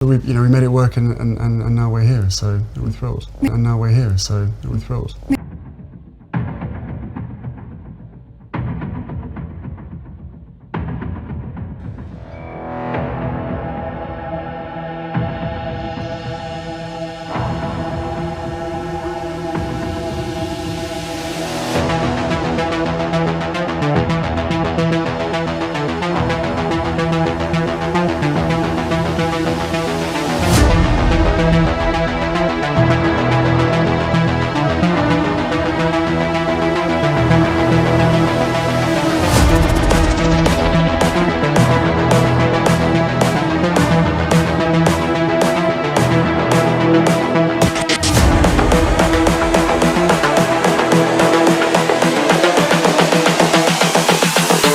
We made it work, and now we're here, so we're thrilled. And now we're here, so we're thrilled.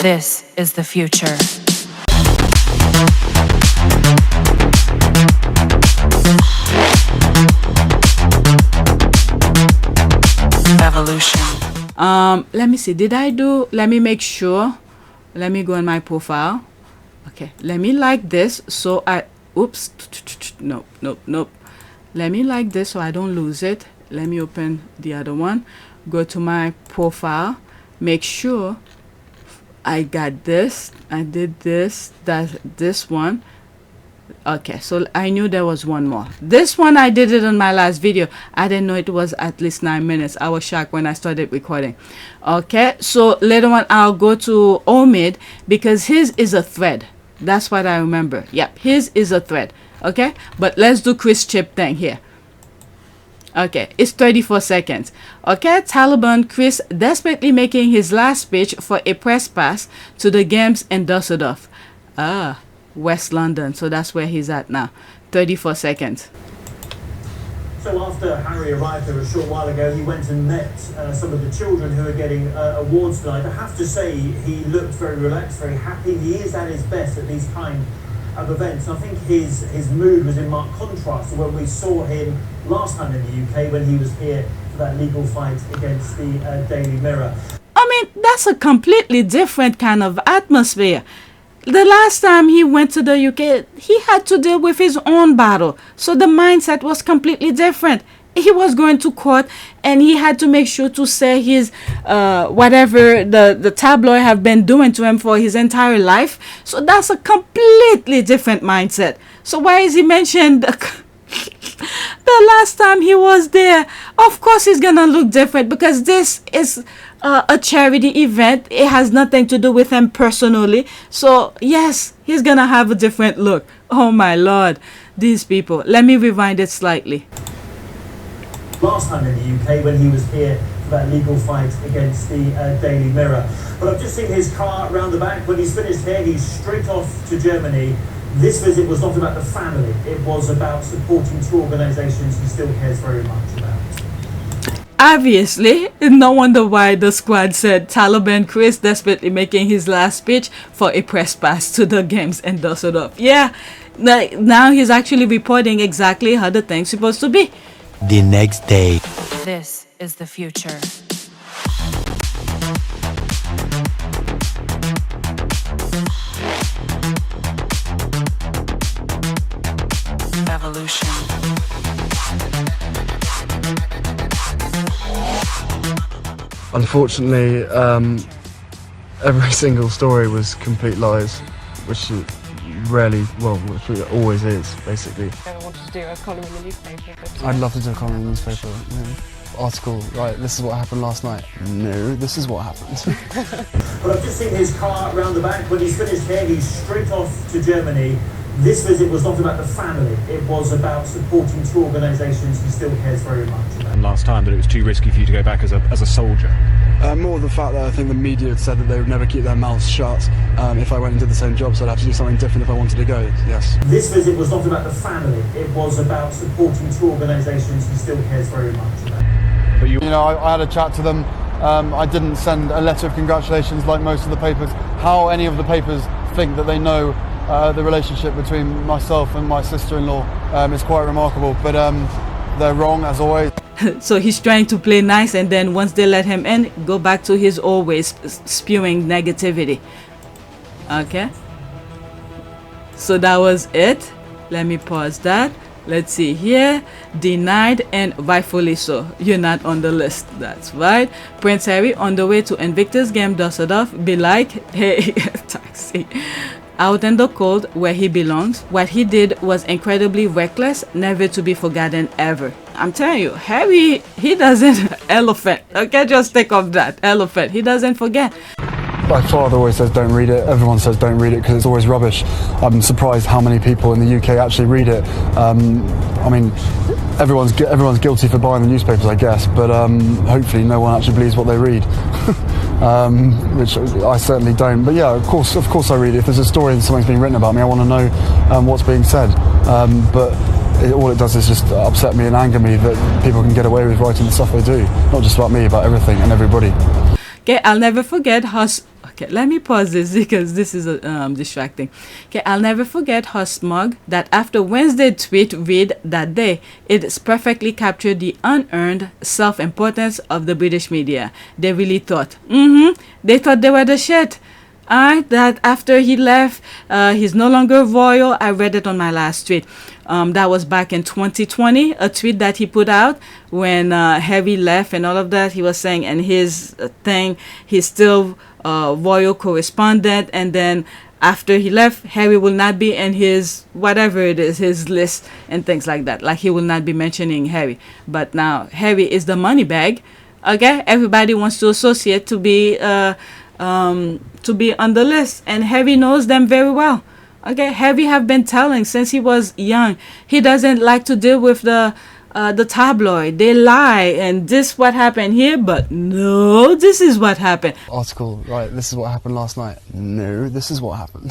This is the future. Evolution. Let me see. Let me make sure. Let me go on my profile. Okay. Let me like this so oops. Nope. Let me like this so I don't lose it. Let me open the other one. Go to my profile. Make sure I got this. I did this. This one. Okay, so I knew there was one more. This one I did it on my last video. I didn't know it was at least 9 minutes. I was shocked when I started recording. Okay, so later on I'll go to Omid because his is a thread. That's what I remember. Yep, his is a thread. Okay, but let's do Chris Chip thing here. Okay, it's 34 seconds. Okay, Taliban Chris desperately making his last speech for a press pass to the games in Dusseldorf. West London. So that's where he's at now. 34 seconds. So after Harry arrived there a short while ago, he went and met some of the children who are getting awards tonight. I have to say, he looked very relaxed, very happy. He is at his best at these kind of events. I think his mood was in marked contrast to when we saw him last time in the UK when he was here for that legal fight against the Daily Mirror. I mean, that's a completely different kind of atmosphere. The last time he went to the UK, he had to deal with his own battle. So the mindset was completely different. He was going to court and he had to make sure to say his whatever the tabloid have been doing to him for his entire life. So that's a completely different mindset. So why is he mentioned the last time he was there? Of course he's gonna look different because this is a charity event. It has nothing to do with him personally. So yes, he's gonna have a different look. Oh my lord, these people. Let me rewind it slightly. Last time in the UK when he was here for that legal fight against the Daily Mirror. But I've just seen his car round the back. When he's finished here, he's straight off to Germany. This visit was not about the family. It was about supporting two organisations he still cares very much about. Obviously, no wonder why the squad said Taliban Chris desperately making his last speech for a press pass to the games in Dusseldorf. Yeah, now he's actually reporting exactly how the thing's supposed to be. The next day. This is the future. Evolution. Unfortunately, every single story was complete lies, which it which it always is, basically. I never wanted to do a column in the newspaper. But I'd love to do a column in the newspaper. Article, right, this is what happened last night. No, this is what happened. But I've just seen his car round the back. When he's finished here, he's straight off to Germany. This visit was not about the family. It was about supporting two organisations he still cares very much about. And last time that it was too risky for you to go back as a soldier. More the fact that I think the media had said that they would never keep their mouths shut if I went and did the same job, so I'd have to do something different if I wanted to go, yes. This visit was not about the family. It was about supporting two organisations he still cares very much about. But you know, I had a chat to them. I didn't send a letter of congratulations like most of the papers. How any of the papers think that they know the relationship between myself and my sister-in-law is quite remarkable, but they're wrong as always. So he's trying to play nice, and then once they let him in, go back to his always spewing negativity. Okay, so that was it. Let me pause that. Let's see here. Denied, and rightfully so. You're not on the list. That's right. Prince Harry on the way to Invictus Games Dusseldorf be like, hey, taxi. Out in the cold where he belongs. What he did was incredibly reckless, never to be forgotten ever. I'm telling you, Harry, he doesn't elephant. Okay, just think of that. Elephant. He doesn't forget. My father always says don't read it. Everyone says don't read it because it's always rubbish. I'm surprised how many people in the UK actually read it. I mean, everyone's guilty for buying the newspapers, I guess, but hopefully no one actually believes what they read, which I certainly don't. But yeah, of course I read it. If there's a story and something's being written about me, I want to know what's being said. But all it does is just upset me and anger me that people can get away with writing the stuff they do. Not just about me, about everything and everybody. Okay, I'll never forget how... Okay, let me pause this because this is distracting. Okay, I'll never forget how smug that after Wednesday tweet read that day, it's perfectly captured the unearned self-importance of the British media. They really thought. They thought they were the shit. That after he left, he's no longer royal. I read it on my last tweet. That was back in 2020, a tweet that he put out when Harry left and all of that. He was saying, and his thing, he's still royal correspondent, and then after he left, Harry will not be in his whatever it is, his list and things like that. Like he will not be mentioning Harry. But now Harry is the money bag. Okay, everybody wants to associate to be on the list, and Harry knows them very well. Okay, Harry have been telling since he was young he doesn't like to deal with the tabloid. They lie, and this what happened here, but no, this is what happened. Article, right, this is what happened last night. No, this is what happened.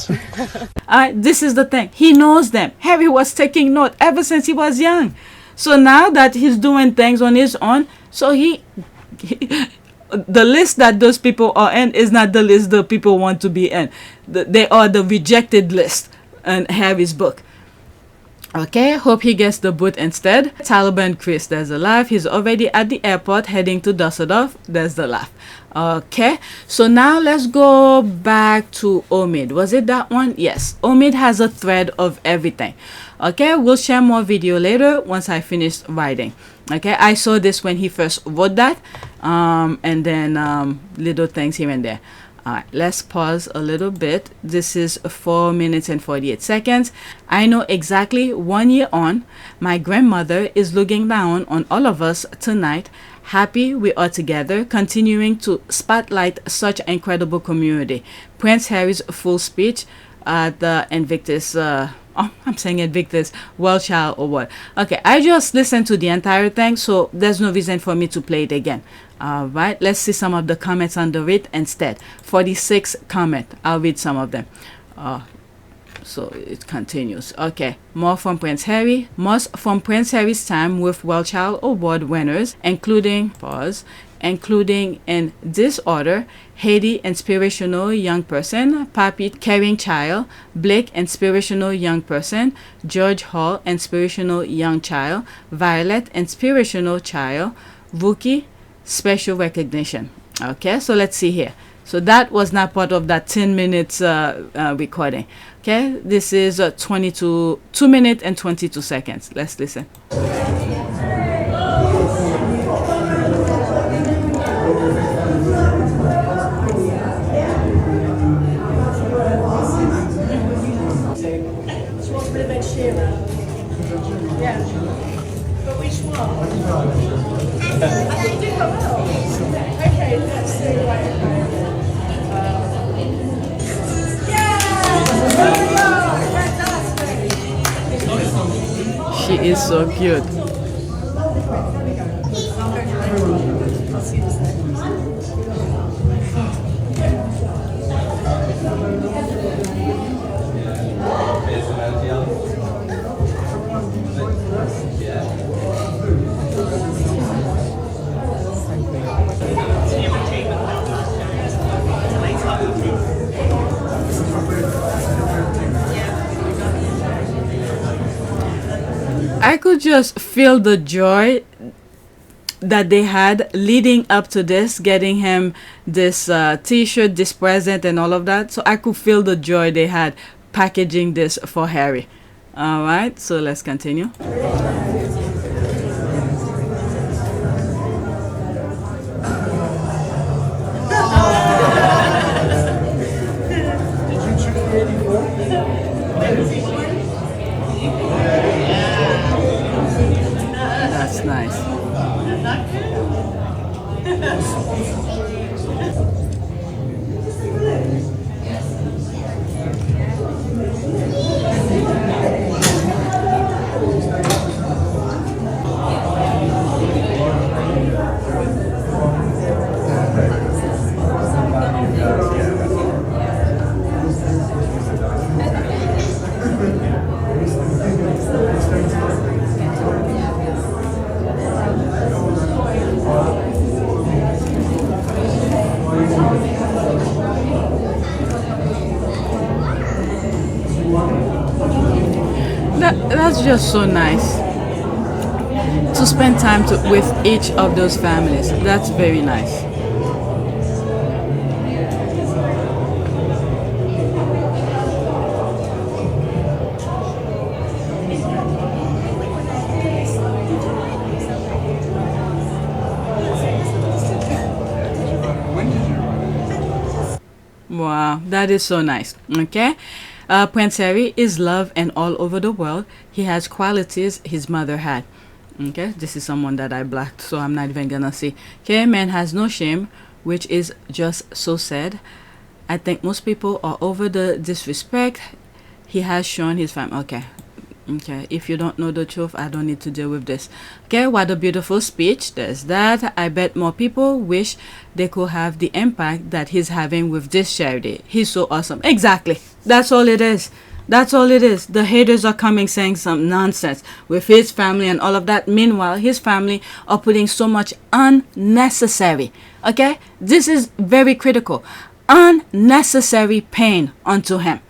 This is the thing. He knows them. Harry was taking note ever since he was young. So now that he's doing things on his own, so he the list that those people are in is not the list the people want to be in. They are the rejected list in Harry's book. Okay, hope he gets the boot instead. Taliban Chris, there's a laugh. He's already at the airport heading to Dusseldorf. There's the laugh. Okay, so now let's go back to Omid. Was it that one? Yes, Omid has a thread of everything. Okay, we'll share more video later once I finish writing. Okay, I saw this when he first wrote that, and then little things here and there. Alright, let's pause a little bit. This is 4 minutes and 48 seconds. I know exactly 1 year on, my grandmother is looking down on all of us tonight. Happy we are together, continuing to spotlight such an incredible community. Prince Harry's full speech at the Invictus, I'm saying Invictus, WellChild Award. Okay, I just listened to the entire thing, so there's no reason for me to play it again. All right, let's see some of the comments under it instead. 46 comment. I'll read some of them. So it continues. Okay, more from Prince Harry. Most from Prince Harry's time with WellChild Award winners, including in this order: Haiti, inspirational young person; Papi, caring child; Blake, inspirational young person; George Hall, inspirational young child; Violet, inspirational child; Vuki, special recognition. Okay, so let's see here. So that was not part of that 10 minutes recording. Okay, this is 2 minutes and 22 seconds. Let's listen. Okay, let's see. She is so cute. I could just feel the joy that they had leading up to this, getting him this t-shirt, this present and all of that. So I could feel the joy they had packaging this for Harry. All right, so let's continue. That's nice. That's just so nice to spend time with each of those families. That's very nice. Wow, that is so nice. Okay. Prince Harry is loved and all over the world. He has qualities his mother had. Okay, this is someone that I blocked, so I'm not even gonna see. Okay, man has no shame, which is just so sad. I think most people are over the disrespect he has shown his family. Okay, if you don't know the truth, I don't need to deal with this. Okay, what a beautiful speech. There's that. I bet more people wish they could have the impact that he's having with this charity. He's so awesome. Exactly. That's all it is. That's all it is. The haters are coming saying some nonsense with his family and all of that. Meanwhile, his family are putting so much unnecessary. Okay, this is very critical. Unnecessary pain onto him.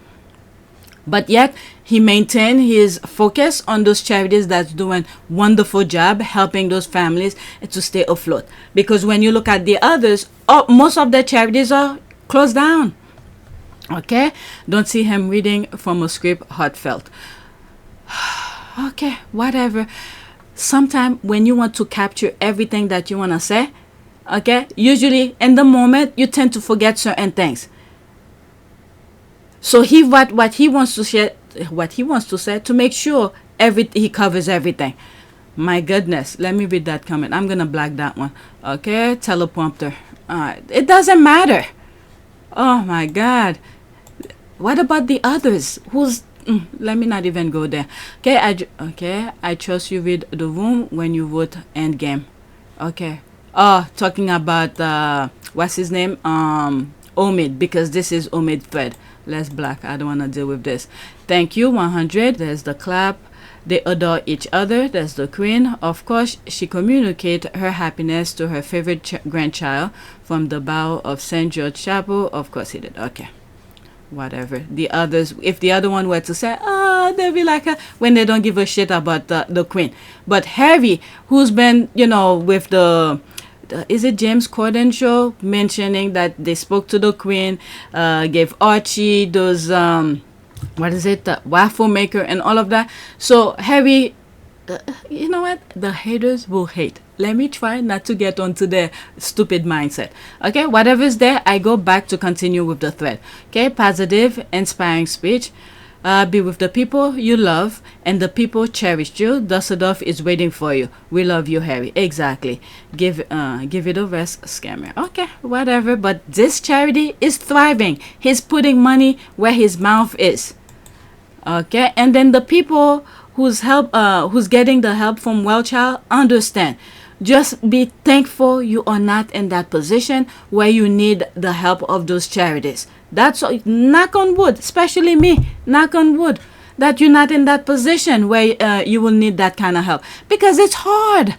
But yet, he maintained his focus on those charities that's doing wonderful job helping those families to stay afloat. Because when you look at the others, most of the charities are closed down. Okay? Don't see him reading from a script heartfelt. Okay, whatever. Sometimes when you want to capture everything that you want to say, okay, usually in the moment, you tend to forget certain things. So what he wants to share, what he wants to say to make sure he covers everything. My goodness, let me read that comment. I'm gonna black that one. Okay, teleprompter. It doesn't matter. Oh my God. What about the others? Let me not even go there. Okay, I trust you read the room when you vote Endgame. Okay. Talking about what's his name? Omid, because this is Omid thread. Let's black. I don't want to deal with this. Thank you, 100. There's the clap. They adore each other. There's the queen. Of course, she communicates her happiness to her favorite grandchild from the bow of St. George Chapel. Of course he did. Okay. Whatever. The others, if the other one were to say, they'll be like, when they don't give a shit about the queen. But Harry, who's been, with the is it James Corden show, mentioning that they spoke to the queen, gave Archie those waffle maker and all of that. So Harry, you know what, the haters will hate. Let me try not to get onto their stupid mindset. Okay, whatever's there, I go back to continue with the thread. Okay, positive, inspiring speech. Be with the people you love, and the people cherished you. Dusseldorf is waiting for you. We love you, Harry. Exactly. Give it a rest, scammer. Okay, whatever. But this charity is thriving. He's putting money where his mouth is. Okay, and then the people who's getting the help from WellChild, understand. Just be thankful you are not in that position where you need the help of those charities. That's all. Knock on wood, especially me. Knock on wood that you're not in that position where you will need that kind of help, because it's hard.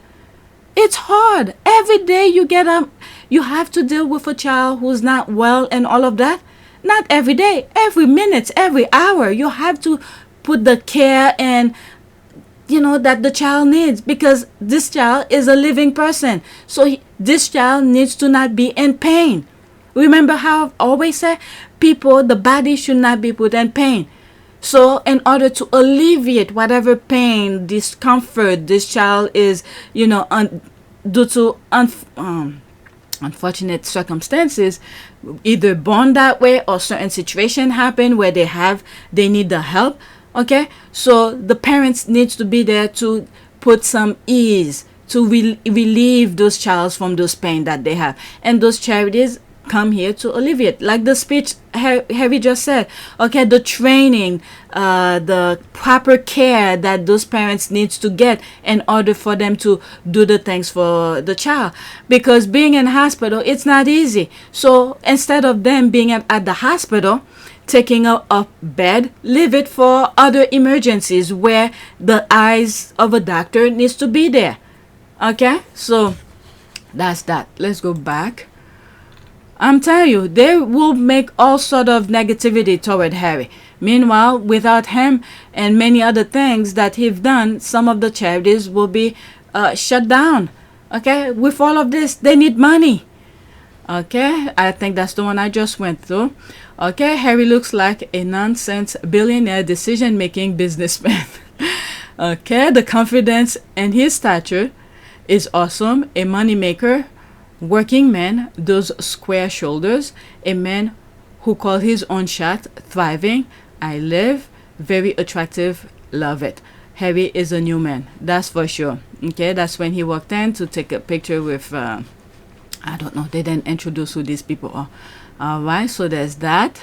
It's hard. Every day you get up, you have to deal with a child who's not well and all of that. Not every day, every minute, every hour. You have to put the care and that the child needs, because this child is a living person. So this child needs to not be in pain. Remember how I've always said, the body should not be put in pain. So in order to alleviate whatever pain, discomfort this child is, due to unfortunate circumstances, either born that way or certain situation happen where they need the help. Okay, so the parents needs to be there to put some ease, to relieve those childs from those pain that they have, and those charities come here to alleviate, like the speech Harry just said. Okay, the training, the proper care that those parents needs to get in order for them to do the things for the child, because being in hospital, it's not easy. So instead of them being at the hospital taking a bed, leave it for other emergencies where the eyes of a doctor needs to be there. Okay, so that's that. Let's go back. I'm telling you, they will make all sort of negativity toward Harry. Meanwhile, without him and many other things that he's done, some of the charities will be shut down. Okay, with all of this, they need money. Okay, I think that's the one I just went through. Okay, Harry looks like a nonsense billionaire decision-making businessman. Okay, the confidence in his stature is awesome. A moneymaker, working man, those square shoulders, a man who called his own shot, thriving. I live, very attractive, love it. Harry is a new man, that's for sure. Okay, that's when he walked in to take a picture with, I don't know, they didn't introduce who these people are. Alright, so there's that.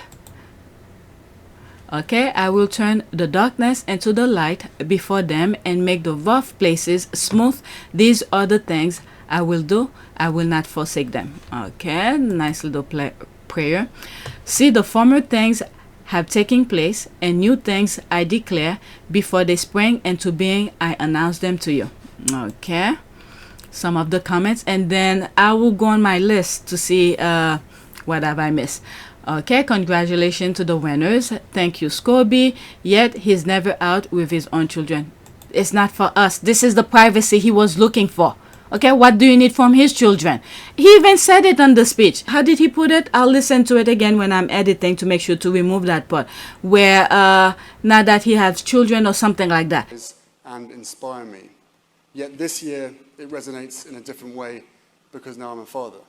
Okay, I will turn the darkness into the light before them and make the rough places smooth. These are the things I will do. I will not forsake them. Okay, nice little prayer. See, the former things have taken place, and new things I declare. Before they spring into being, I announce them to you. Okay, some of the comments, and then I will go on my list to see what have I missed. Okay, congratulations to the winners. Thank you, Scobie. Yet he's never out with his own children. It's not for us. This is the privacy he was looking for. Okay, what do you need from his children? He even said it on the speech. How did he put it? I'll listen to it again when I'm editing to make sure to remove that part where now that he has children or something like that. And inspire me. Yet this year it resonates in a different way because now I'm a father.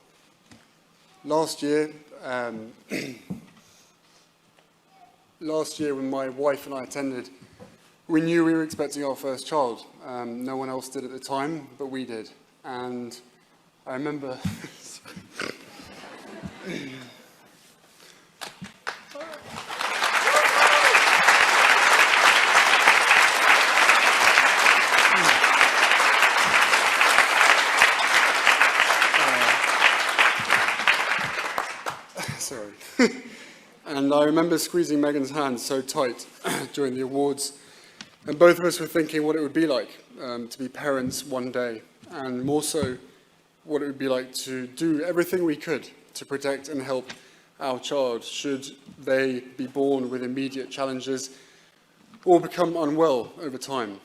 Last year when my wife and I attended, we knew we were expecting our first child. No one else did at the time, but we did. And I remember... Sorry. And I remember squeezing Meghan's hand so tight during the awards, and both of us were thinking what it would be like to be parents one day, and more so what it would be like to do everything we could to protect and help our child should they be born with immediate challenges or become unwell over time.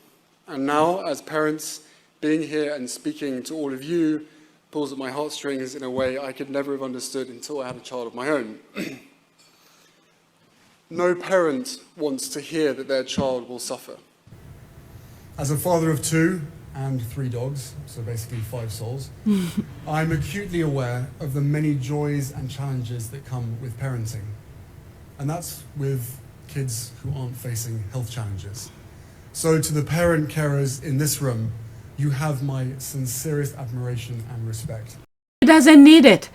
And now, as parents, being here and speaking to all of you pulls at my heartstrings in a way I could never have understood until I had a child of my own. No parent wants to hear that their child will suffer. As a father of 2 and 3 dogs, so basically 5 souls, I'm acutely aware of the many joys and challenges that come with parenting. And that's with kids who aren't facing health challenges. So to the parent carers in this room, you have my sincerest admiration and respect. He doesn't need it.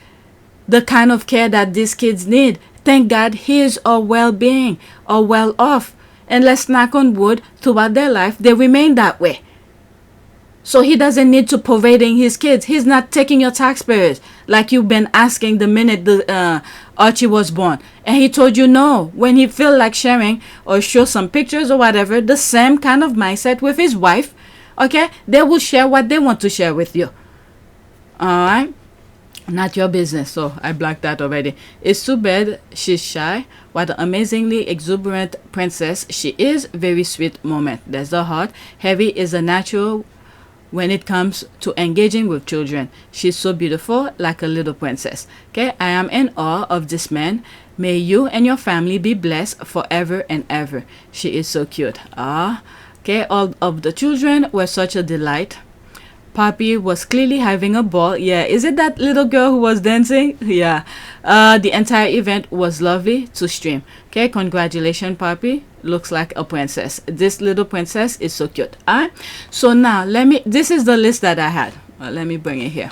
The kind of care that these kids need. Thank God his or well-being or well off. And let's knock on wood, throughout their life, they remain that way. So he doesn't need to providing his kids. He's not taking your taxpayers like you've been asking the minute the Archie was born. And he told you no. When he feel like sharing or show some pictures or whatever, the same kind of mindset with his wife. Okay, they will share what they want to share with you. Alright, not your business. So I blocked that already. It's too bad she's shy. What an amazingly exuberant princess she is. Very sweet moment. There's the heart. Harry is a natural when it comes to engaging with children. She's so beautiful, like a little princess. Okay, I am in awe of this man. May you and your family be blessed forever and ever. She is so cute. Okay, all of the children were such a delight. Poppy was clearly having a ball. Yeah, is it that little girl who was dancing? Yeah. The entire event was lovely to stream. Okay, congratulations, Poppy. Looks like a princess. This little princess is so cute. Alright. So now this is the list that I had. Let me bring it here.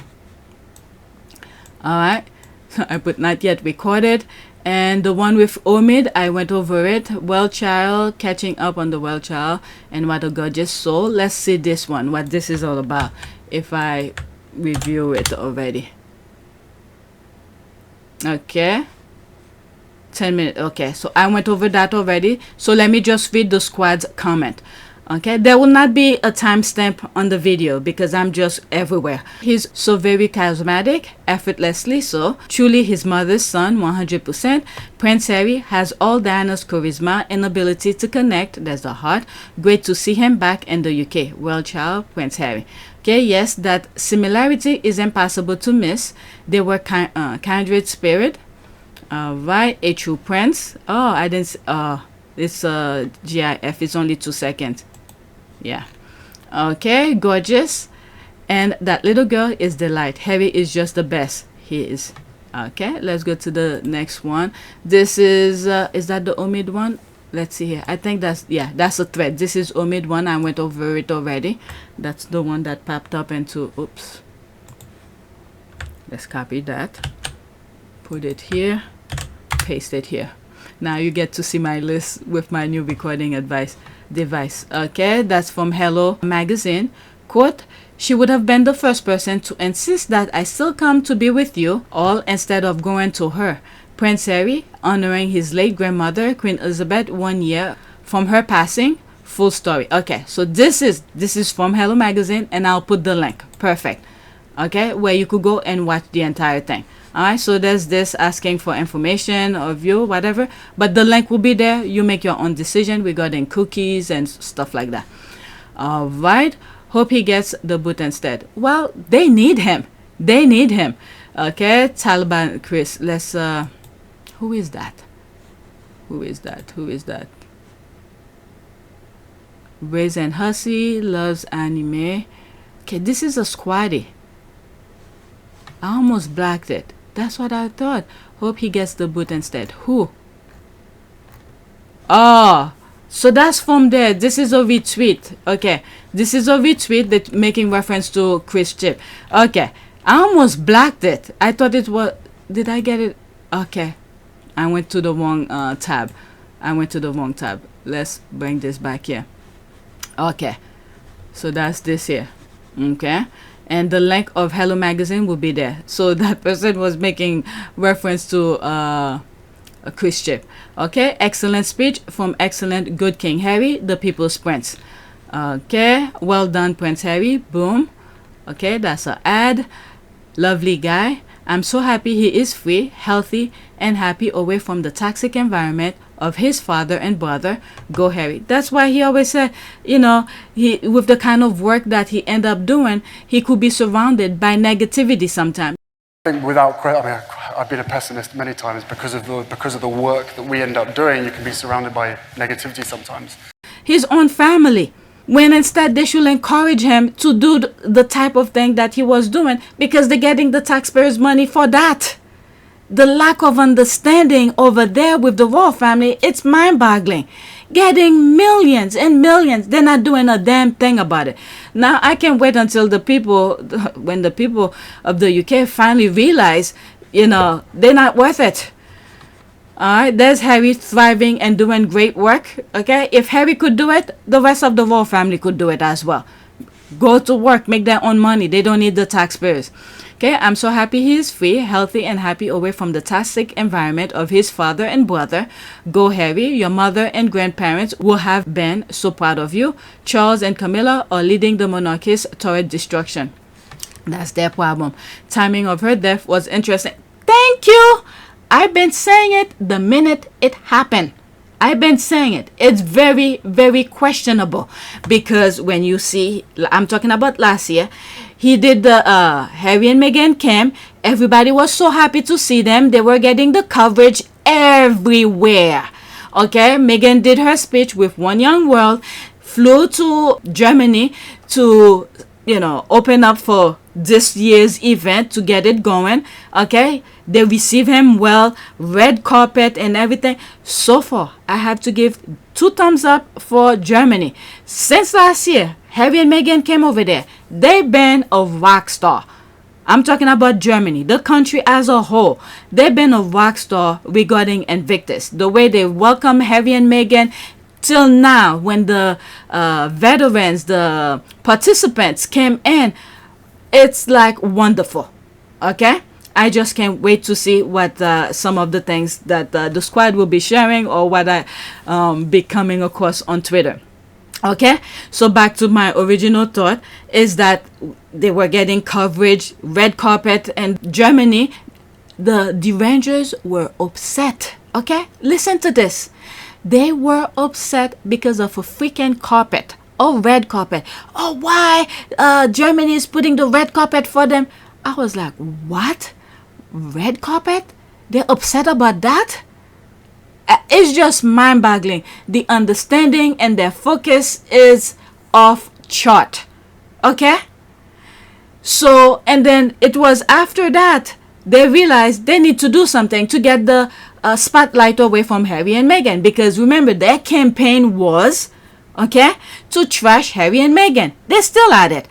Alright. So I put not yet recorded. And the one with Omid, I went over it. WellChild, catching up on the WellChild, and What a Gorgeous Soul. Let's see this one, what this is all about, if I review it already. Okay. 10 minutes. Okay, so I went over that already. So let me just read the squad's comment. Okay, there will not be a timestamp on the video because I'm just everywhere. He's so very charismatic, effortlessly so. Truly his mother's son, 100%. Prince Harry has all Diana's charisma and ability to connect. There's the heart. Great to see him back in the UK. WellChild, Prince Harry. Okay, yes, that similarity is impossible to miss. They were kindred spirit. Right, a true prince. Oh, I didn't. It's GIF. It's only 2 seconds. Yeah. Okay, gorgeous. And that little girl is delight. Harry is just the best. He is. Okay, let's go to the next one. This is that the Omid one? Let's see here. I think that's a thread. This is Omid one. I went over it already. That's the one that popped up into, oops. Let's copy that. Put it here. Paste it here. Now you get to see my list with my new recording device. Okay, that's from Hello Magazine. Quote, she would have been the first person to insist that I still come to be with you all instead of going to her. Prince Harry, honoring his late grandmother, Queen Elizabeth, 1 year from her passing. Full story. Okay, so this is from Hello Magazine, and I'll put the link. Perfect. Okay, where you could go and watch the entire thing. Alright, so there's this asking for information or view, whatever, but the link will be there. You make your own decision regarding cookies and stuff like that. Alright, hope he gets the boot instead. Well, they need him. Okay, Taliban Chris, let's who is that? Raisin Hussey loves anime. Okay, this is a squaddy. I almost blacked it. That's what I thought. Hope he gets the boot instead. Who? Oh, so that's from there. This is a retweet. Okay, this is a retweet that making reference to Chris Chip. Okay, I almost blacked it. I thought it was. Did I get it? Okay, I went to the wrong tab. Let's bring this back here. Okay, so that's this here. Okay. And the link of Hello Magazine will be there. So that person was making reference to a Chris Chip. Okay, excellent speech from excellent good King Harry, the People's Prince. Okay, well done, Prince Harry. Boom. Okay, that's an ad. Lovely guy. I'm so happy he is free, healthy, and happy away from the toxic environment of his father and brother. Go Harry. That's why he always said, you know, he with the kind of work that he end up doing, he could be surrounded by negativity sometimes. I think I've been a pessimist many times because of the work that we end up doing. You can be surrounded by negativity sometimes. His own family, when instead they should encourage him to do the type of thing that he was doing because they're getting the taxpayers' money for that. The lack of understanding over there with the royal family, it's mind-boggling. Getting millions and millions, they're not doing a damn thing about it. Now, I can't wait until when the people of the UK finally realize, you know, they're not worth it. Alright, there's Harry thriving and doing great work. Okay, if Harry could do it, the rest of the royal family could do it as well. Go to work, make their own money. They don't need the taxpayers. Okay, I'm so happy he is free, healthy, and happy away from the toxic environment of his father and brother. Go Harry, your mother and grandparents will have been so proud of you. Charles and Camilla are leading the monarchies toward destruction. That's their problem. Timing of her death was interesting. Thank you! I've been saying it the minute it happened. I've been saying it. It's very, very questionable, because when you see, I'm talking about last year, he did the Harry and Meghan camp. Everybody was so happy to see them. They were getting the coverage everywhere. Okay, Meghan did her speech with One Young World, flew to Germany to, open up for this year's event to get it going. Okay, they receive him well, red carpet and everything. So far, I have to give 2 thumbs up for Germany. Since last year, Harry and Meghan came over there. They've been a rock star. I'm talking about Germany, the country as a whole. They've been a rock star regarding Invictus. The way they welcome Harry and Meghan till now, when the veterans, the participants came in, it's like wonderful. Okay, I just can't wait to see what some of the things that the squad will be sharing, or what I be coming across on Twitter. Okay, so back to my original thought, is that they were getting coverage, red carpet, and Germany. The Rangers were upset. Okay, listen to this. They were upset because of a freaking carpet. Oh, red carpet. Oh, why Germany is putting the red carpet for them? I was like, what? Red carpet? They're upset about that? It's just mind-boggling. The understanding and their focus is off chart. Okay? So, and then it was after that they realized they need to do something to get the spotlight away from Harry and Meghan. Because remember, their campaign was, okay, to trash Harry and Meghan. They're still at it.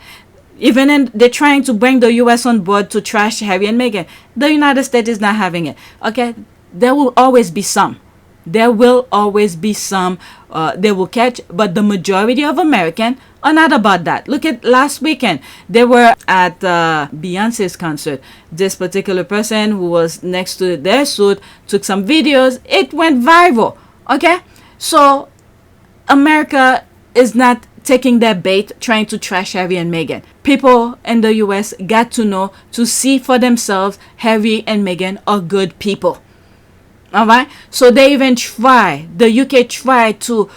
They're trying to bring the U.S. on board to trash Harry and Meghan. The United States is not having it. Okay? There will always be some. There will always be some they will catch, but the majority of Americans are not about that. Look at last weekend. They were at Beyonce's concert. This particular person who was next to their suit took some videos. It went viral. Okay? So America is not taking their bait, trying to trash Harry and Meghan. People in the U.S. got to know, to see for themselves, Harry and Meghan are good people. All right, so they even try. The UK tried to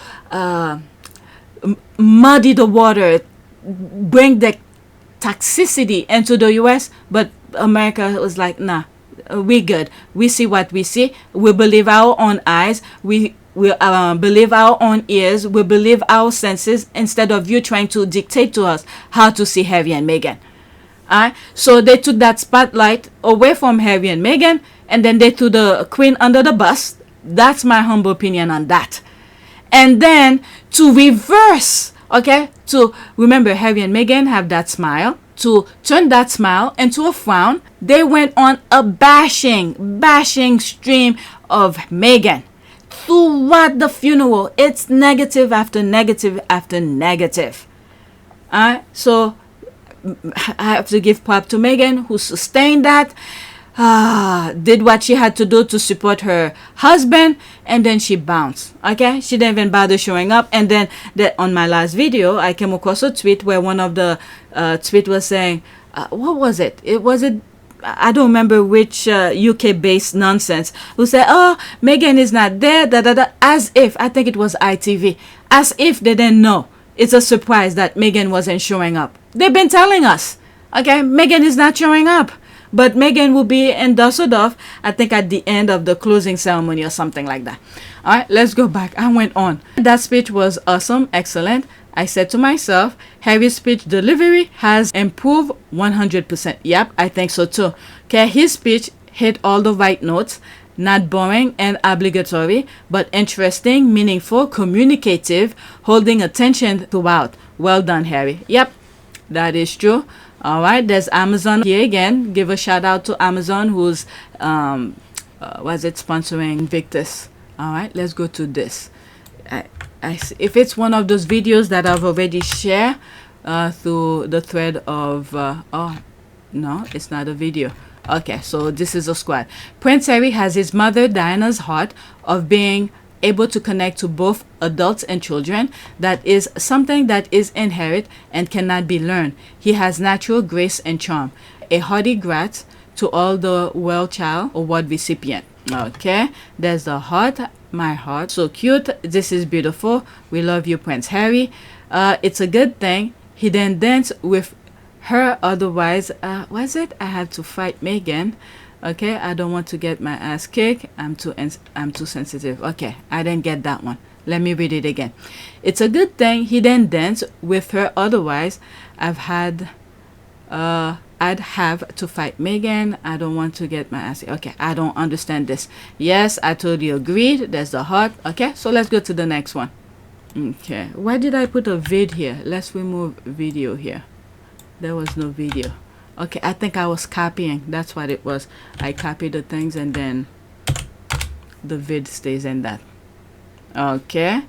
muddy the water, bring the toxicity into the US, but America was like, nah, we good. We see what we see. We believe our own eyes. We believe our own ears. We believe our senses, instead of you trying to dictate to us how to see Harry and Meghan. All right, so they took that spotlight away from Harry and Meghan, and then they threw the Queen under the bus. That's my humble opinion on that. And then to reverse, okay, to remember, Harry and Meghan have that smile. To turn that smile into a frown, they went on a bashing stream of Meghan. Throughout the funeral, it's negative after negative after negative. Alright, so I have to give props to Meghan, who sustained that, did what she had to do to support her husband, and then she bounced. Okay, she didn't even bother showing up. And then on my last video, I came across a tweet where one of the tweet was saying, what was it? I don't remember which UK-based nonsense, who said, oh, Meghan is not there, as if, I think it was ITV, as if they didn't know. It's a surprise that Meghan wasn't showing up. They've been telling us, okay, Meghan is not showing up. But Meghan will be in Dusseldorf, I think at the end of the closing ceremony or something like that. All right, let's go back. I went on. That speech was awesome, excellent. I said to myself, Harry's speech delivery has improved 100%. Yep, I think so too. Okay, his speech hit all the right notes. Not boring and obligatory, but interesting, meaningful, communicative, holding attention throughout. Well done, Harry. Yep, that is true. All right, there's Amazon here again. Give a shout out to Amazon, who's sponsoring Invictus. All right, let's go to this. If it's one of those videos that I've already shared through the thread of oh no, it's not a video. Okay, so this is a squad. Prince Harry has his mother Diana's heart of being able to connect to both adults and children. That is something that is inherent and cannot be learned. He has natural grace and charm. A hearty grats to all the WellChild award recipient. Okay, there's the heart. my heart. So cute. This is beautiful. We love you, Prince Harry. It's a good thing he didn't dance with her, otherwise was it I had to fight Meghan. Okay, I don't want to get my ass kicked. I'm too sensitive. Okay, I didn't get that one. Let me read it again. It's a good thing he didn't dance with her, otherwise I'd have to fight Meghan. I don't want to get my ass. Okay, I don't understand this. Yes, I totally agreed. There's the heart. Okay, so let's go to the next one. Okay, why did I put a vid here? Let's remove video here. There was no video. Okay, I think I was copying. That's what it was. I copied the things and then the vid stays in that. Okay,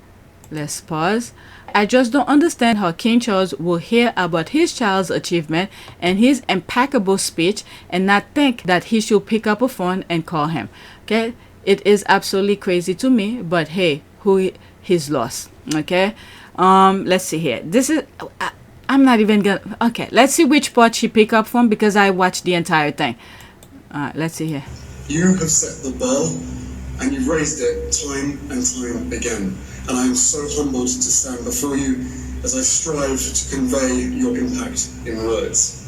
let's pause. I just don't understand how King Charles will hear about his child's achievement and his impeccable speech and not think that he should pick up a phone and call him. Okay, it is absolutely crazy to me, but hey, he's lost. Okay, let's see here. This is I'm not even gonna. Okay, let's see which part she pick up from, because I watched the entire thing. Let's see here. You have set the bar and you've raised it time and time again. And I am so humbled to stand before you as I strive to convey your impact in words.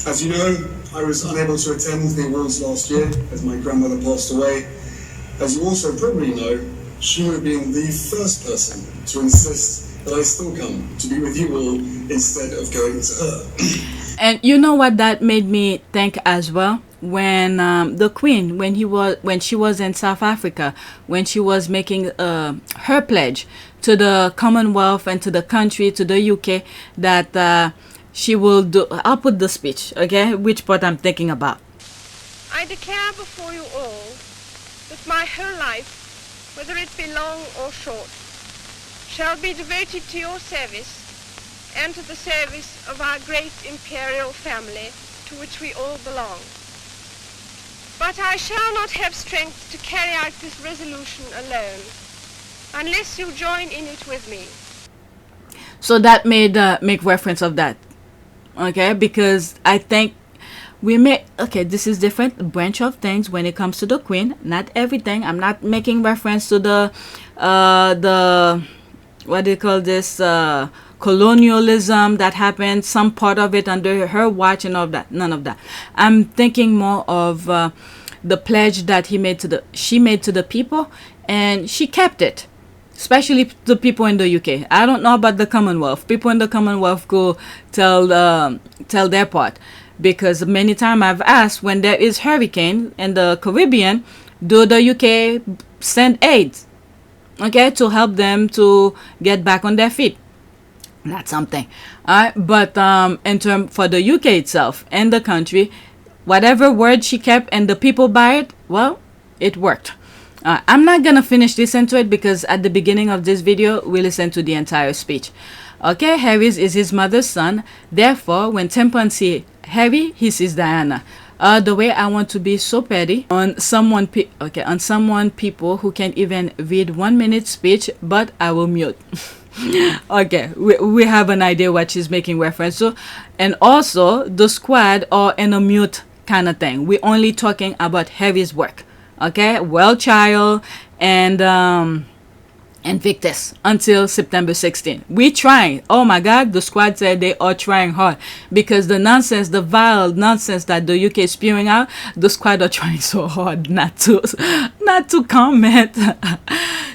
As you know, I was unable to attend the awards last year as my grandmother passed away. As you also probably know, she would have been the first person to insist that I still come to be with you all instead of going to her. And you know what that made me think as well? When the Queen, when she was in South Africa, when she was making her pledge to the Commonwealth and to the country, to the UK, that she will do. I'll put the speech, okay? Which part I'm thinking about. I declare before you all that my whole life, whether it be long or short, shall be devoted to your service and to the service of our great imperial family to which we all belong. But I shall not have strength to carry out this resolution alone, unless you join in it with me. So that made make reference of that, okay? Because I think we may, okay, this is different branch of things when it comes to the Queen. Not everything. I'm not making reference to the what do you call this, colonialism that happened, some part of it under her watch and all of that. None of that. I'm thinking more of the pledge that she made to the people, and she kept it, especially the people in the UK. I don't know about the Commonwealth. People in the Commonwealth go tell their part, because many times I've asked, when there is hurricane in the Caribbean, do the UK send aid, okay, to help them to get back on their feet? That's something. But in term for the UK itself and the country, whatever word she kept and the people by it, well, it worked. I'm not gonna finish listening to it, because at the beginning of this video we listened to the entire speech. Okay, Harry is his mother's son. Therefore, when Temple sees Harry, he sees Diana. The way I want to be so petty on someone people who can't even read 1 minute speech, but I will mute. Okay, we have an idea what she's making reference to. And also the squad are in a mute kind of thing. We're only talking about Harry's work. Okay, WellChild and Invictus until September 16th. We trying. Oh my God, the squad said they are trying hard, because the nonsense, the vile nonsense that the UK is spewing out, the squad are trying so hard not to comment.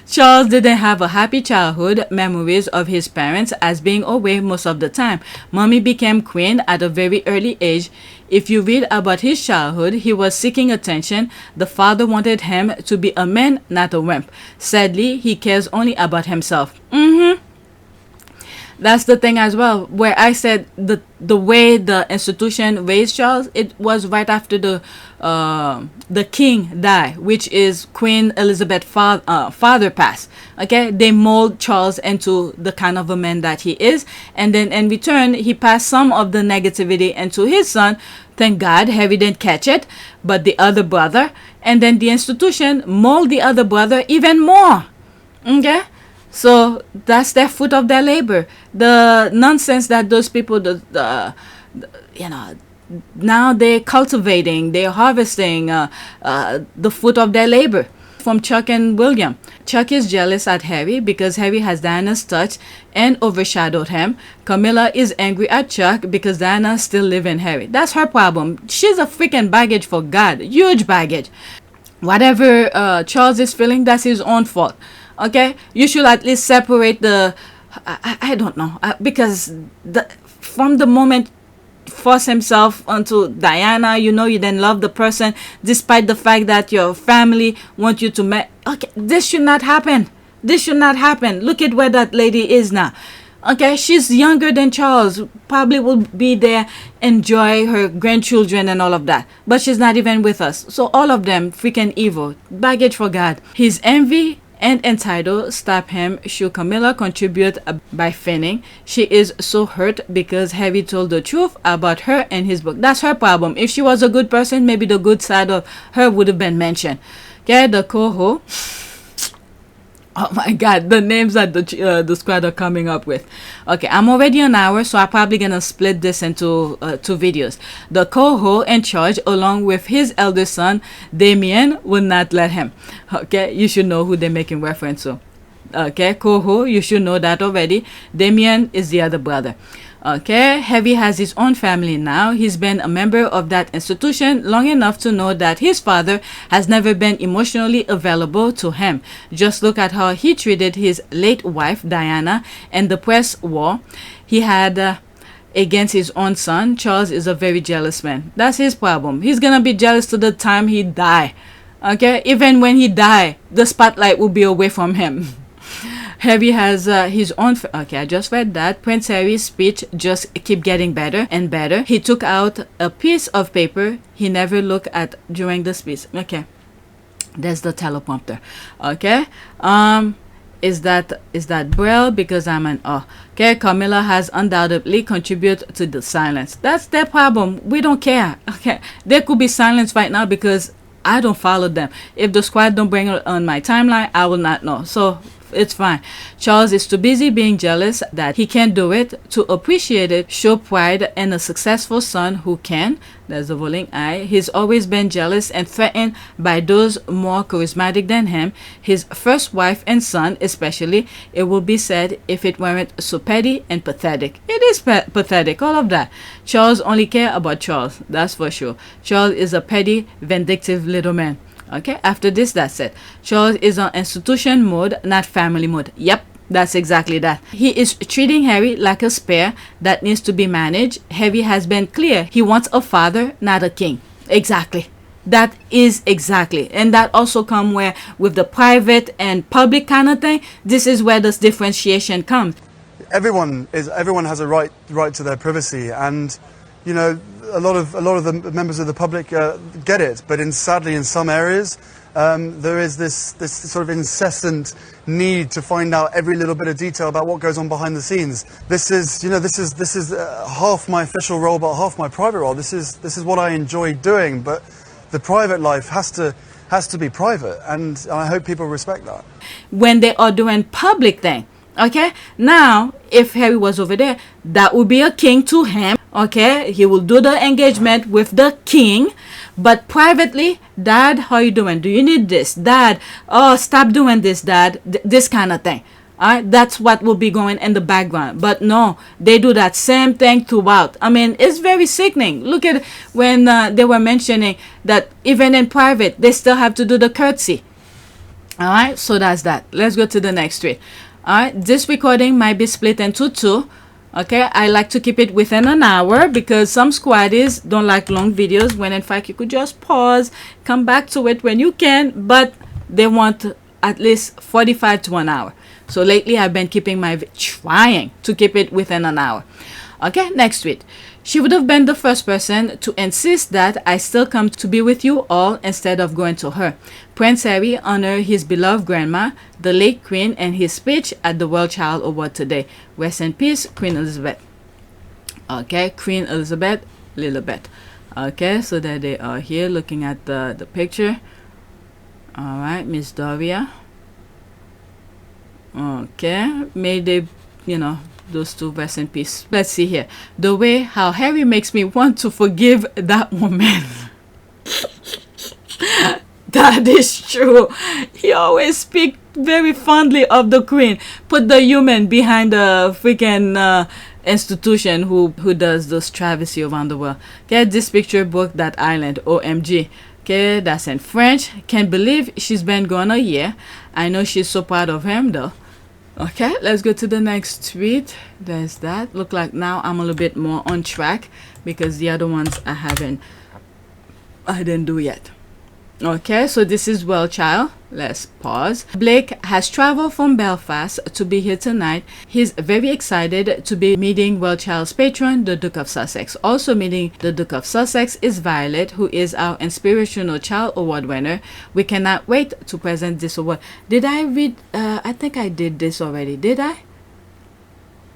Charles didn't have a happy childhood memories of his parents, as being away most of the time. Mommy became queen at a very early age. If you read about his childhood, he was seeking attention. The father wanted him to be a man, not a wimp. Sadly, he cares only about himself. That's the thing as well, where I said the way the institution raised Charles, it was right after the king died, which is Queen Elizabeth's father passed. Okay, they mold Charles into the kind of a man that he is, and then in return he passed some of the negativity into his son. Thank God Harry didn't catch it, but the other brother, and then the institution mold the other brother even more. Okay, so that's their fruit of their labor. The nonsense that those people, now they're cultivating, they're harvesting the fruit of their labor. from Chuck and William. Chuck is jealous at Harry because Harry has Diana's touch and overshadowed him. Camilla is angry at Chuck because Diana still lives in Harry. That's her problem. She's a freaking baggage for God. Huge baggage. Whatever Charles is feeling, that's his own fault. Okay? You should at least separate the... I don't know. Because from the moment force himself onto Diana, you know you then love the person despite the fact that your family want you to okay, this should not happen. This should not happen. Look at where that lady is now. Okay, she's younger than Charles, probably will be there, enjoy her grandchildren and all of that, but she's not even with us. So all of them freaking evil, baggage for God. His envy and entitled stop him. Should Camilla contribute by feigning she is so hurt because Harry told the truth about her in his book? That's her problem. If she was a good person, maybe the good side of her would have been mentioned. Okay, the coho. Oh my God, the names that the squad are coming up with. Okay, I'm already an hour, so I'm probably gonna split this into 2 videos. The coho in charge, along with his elder son, Damien, will not let him. Okay, you should know who they're making reference to. Okay, coho, you should know that already. Damien is the other brother. Okay, Harry has his own family now. He's been a member of that institution long enough to know that his father has never been emotionally available to him. Just look at how he treated his late wife, Diana, and the press war he had against his own son. Charles is a very jealous man. That's his problem. He's gonna be jealous to the time he die. Okay, even when he die, the spotlight will be away from him. Harry has his own... Okay, I just read that. Prince Harry's speech just keep getting better and better. He took out a piece of paper he never looked at during the speech. Okay, there's the teleprompter. Okay, is that Braille? Because I'm an okay, Camilla has undoubtedly contributed to the silence. That's their problem. We don't care. Okay, there could be silence right now because I don't follow them. If the squad don't bring it on my timeline, I will not know. So it's fine. Charles is too busy being jealous that he can't do it to appreciate it, show pride in a successful son who can. There's the rolling eye. He's always been jealous and threatened by those more charismatic than him, his first wife and son especially. It will be said if it weren't so petty and pathetic. It is pathetic, all of that. Charles only care about Charles, that's for sure. Charles is a petty, vindictive little man. Okay, after this, that's it. Charles is on institution mode, not family mode. Yep, that's exactly that. He is treating Harry like a spare that needs to be managed. Harry has been clear. He wants a father, not a king. Exactly. That is exactly. And that also come where with the private and public kind of thing, this is where this differentiation comes. Everyone has a right to their privacy, and you know, a lot of the members of the public get it, but sadly in some areas there is this sort of incessant need to find out every little bit of detail about what goes on behind the scenes. This is half my official role, but half my private role. This is what I enjoy doing, but the private life has to be private, and I hope people respect that. When they are doing public thing, okay, now if Harry was over there, that would be a king to him. Okay, he will do the engagement with the king, but privately, Dad, how you doing? Do you need this? Dad, oh, stop doing this, Dad. This kind of thing. Alright, that's what will be going in the background. But no, they do that same thing throughout. I mean, it's very sickening. Look at when they were mentioning that even in private, they still have to do the curtsy. Alright, so that's that. Let's go to the next tweet. Alright, this recording might be split into 2. Okay, I like to keep it within an hour because some squaddies don't like long videos, when in fact you could just pause, come back to it when you can, but they want at least 45 to an hour. So lately I've been trying to keep it within an hour. Okay, next tweet. She would have been the first person to insist that I still come to be with you all instead of going to her. Prince Harry honored his beloved grandma, the late Queen, in his speech at the WellChild Award today. Rest in peace, Queen Elizabeth. Okay, Queen Elizabeth, Lilibet. Okay, so there they are here looking at the picture. Alright, Miss Doria. Okay, may they, those two, rest in peace. Let's see here. The way how Harry makes me want to forgive that woman. That is true. He always speak very fondly of the queen. Put the human behind the freaking institution who does this travesty around the world. Okay, this picture book that island. OMG. Okay, that's in French. Can't believe she's been gone a year. I know she's so proud of him though. Okay, let's go to the next tweet. There's that. Look like now I'm a little bit more on track because the other ones I didn't do yet. Okay, so this is WellChild. Let's pause. Blake has traveled from Belfast to be here tonight. He's very excited to be meeting WellChild's patron, the Duke of Sussex. Also meeting the Duke of Sussex is Violet, who is our Inspirational Child Award winner. We cannot wait to present this award. Did I read? I think I did this already. Did I?